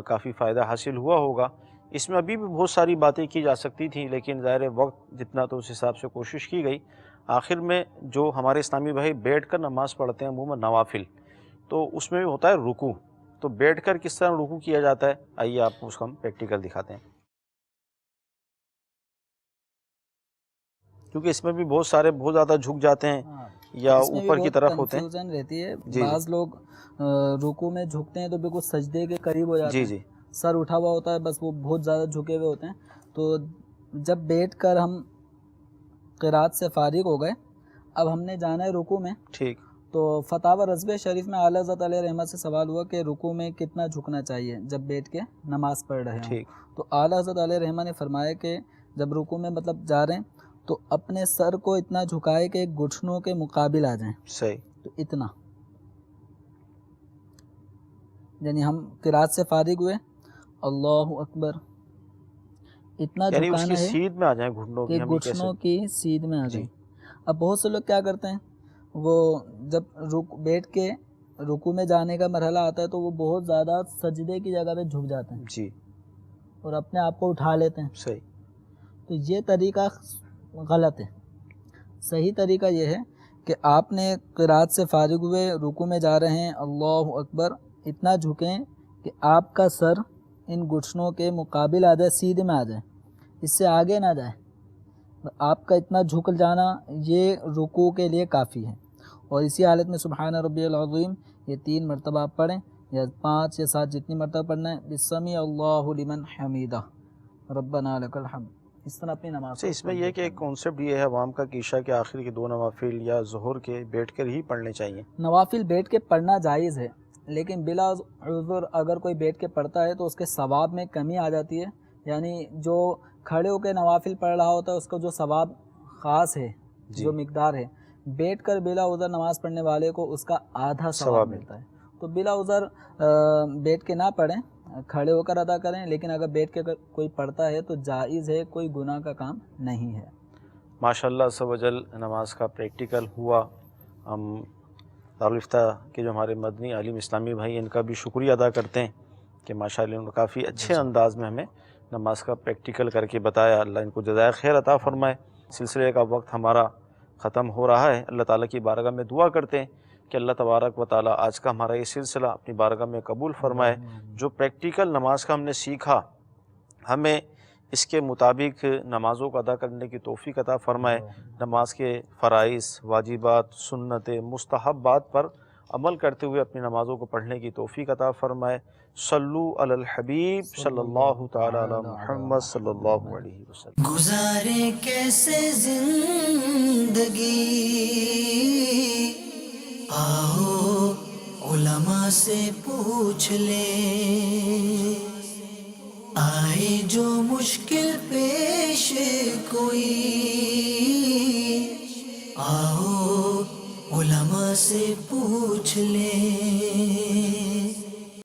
کافی فائدہ حاصل ہوا ہوگا۔ اس میں ابھی بھی بہت ساری باتیں کی جا سکتی تھیں، لیکن ظاہر وقت جتنا تو اس حساب سے کوشش کی گئی۔ آخر میں جو ہمارے اسلامی بھائی بیٹھ کر نماز پڑھتے ہیں عموماً نوافل، تو اس میں بھی ہوتا ہے رکوع، تو بیٹھ کر کس طرح رکوع کیا جاتا ہے، آئیے آپ کو اس کا ہم پریکٹیکل دکھاتے ہیں، کیونکہ اس میں بھی بہت سارے بہت زیادہ جھک جاتے ہیں یا اوپر کی طرف ہوتے ہیں۔ کنفیوژن رہتی ہے، جی بعض لوگ رکوع میں جھکتے ہیں تو بالکل سجدے کے قریب ہو جاتے ہیں، جی سر اٹھا ہوا ہوتا ہے، بس وہ بہت زیادہ جھکے ہوئے ہوتے ہیں۔ تو جب بیٹھ کر ہم قرات سے فارغ ہو گئے، اب ہم نے جانا ہے رکوع میں، ٹھیک۔ تو فتاوی رضویہ شریف میں اعلیٰ حضرت علیہ رحمت سے سوال ہوا کہ رکوع میں کتنا جھکنا چاہیے جب بیٹھ کے نماز پڑھ رہے ہیں، تو اعلیٰ حضرت علیہ رحمت نے فرمایا کہ جب رکوع میں مطلب جا رہے ہیں تو اپنے سر کو اتنا جھکائے کہ گھٹنوں کے مقابل آ جائیں، صحیح، تو اتنا، یعنی ہم قرات سے فارغ ہوئے، اللہ اکبر، اتنا یعنی اس جھکانا کی ہے سیدھ میں آ جائیں گھٹنوں کہ کی، ہم گھٹنوں کی سیدھ میں آ جی۔ جائیں۔ اب بہت سے لوگ کیا کرتے ہیں، وہ جب بیٹھ کے رکوع میں جانے کا مرحلہ آتا ہے تو وہ بہت زیادہ سجدے کی جگہ پہ جھک جاتے ہیں جی، اور اپنے آپ کو اٹھا لیتے ہیں، صحیح، تو یہ طریقہ غلط ہے۔ صحیح طریقہ یہ ہے کہ آپ نے قرات سے فارغ ہوئے، رکوع میں جا رہے ہیں، اللہ اکبر، اتنا جھکیں کہ آپ کا سر ان گھٹنوں کے مقابل آ جائے، سیدھے میں آ جائے، اس سے آگے نہ جائے۔ آپ کا اتنا جھک جانا یہ رکوع کے لیے کافی ہے، اور اسی حالت میں سبحان ربی العظیم یہ 3 مرتبہ آپ پڑھیں، یا 5 یا 7 جتنی مرتبہ پڑھنا ہے، بسمی اللہ لمن حمیدہ ربنا لک الحمد، اس طرح اپنی نماز اچھا، اس میں یہ کہ ایک کانسیپٹ یہ ہے عوام کا کہ عشاء کے آخر کے 2 نوافل یا ظہر کے بیٹھ کر ہی پڑھنے چاہیے. نوافل بیٹھ کے پڑھنا جائز ہے، لیکن بلا عذر اگر کوئی بیٹھ کے پڑھتا ہے تو اس کے ثواب میں کمی آ جاتی ہے. یعنی جو کھڑے ہو کے نوافل پڑھ رہا ہوتا ہے اس کا جو ثواب خاص ہے، جو مقدار ہے، بیٹھ کر بلا عذر نماز پڑھنے والے کو اس کا آدھا ثواب ملتا ہے. تو بلا عذر بیٹھ کے نہ پڑھیں، کھڑے ہو کر ادا کریں، لیکن اگر بیٹھ کے اگر کوئی پڑھتا ہے تو جائز ہے، کوئی گناہ کا کام نہیں ہے. ماشاءاللہ عز و جل نماز کا پریکٹیکل ہوا. ہم دارالفتہ کے جو ہمارے مدنی عالم اسلامی بھائی، ان کا بھی شکریہ ادا کرتے ہیں کہ ماشاءاللہ انہوں نے کافی اچھے انداز میں ہمیں نماز کا پریکٹیکل کر کے بتایا. اللہ ان کو جزائے خیر عطا فرمائے. سلسلے کا وقت ہمارا ختم ہو رہا ہے. اللہ تعالیٰ کی بارگاہ میں دعا کرتے ہیں کہ اللہ تبارک و تعالیٰ آج کا ہمارا یہ سلسلہ اپنی بارگاہ میں قبول فرمائے. جو پریکٹیکل نماز کا ہم نے سیکھا، ہمیں اس کے مطابق نمازوں کو ادا کرنے کی توفیق عطا فرمائے. نماز کے فرائض، واجبات، سنت، مستحبات پر عمل کرتے ہوئے اپنی نمازوں کو پڑھنے کی توفیق عطا فرمائے. صلو علی الحبیب صلی اللہ تعالی علی محمد صلی اللہ علیہ وسلم. گزارے کیسے زندگی، آؤ علماء سے پوچھ لیں. آئے جو مشکل پیش کوئی، آؤ علماء سے پوچھ لیں.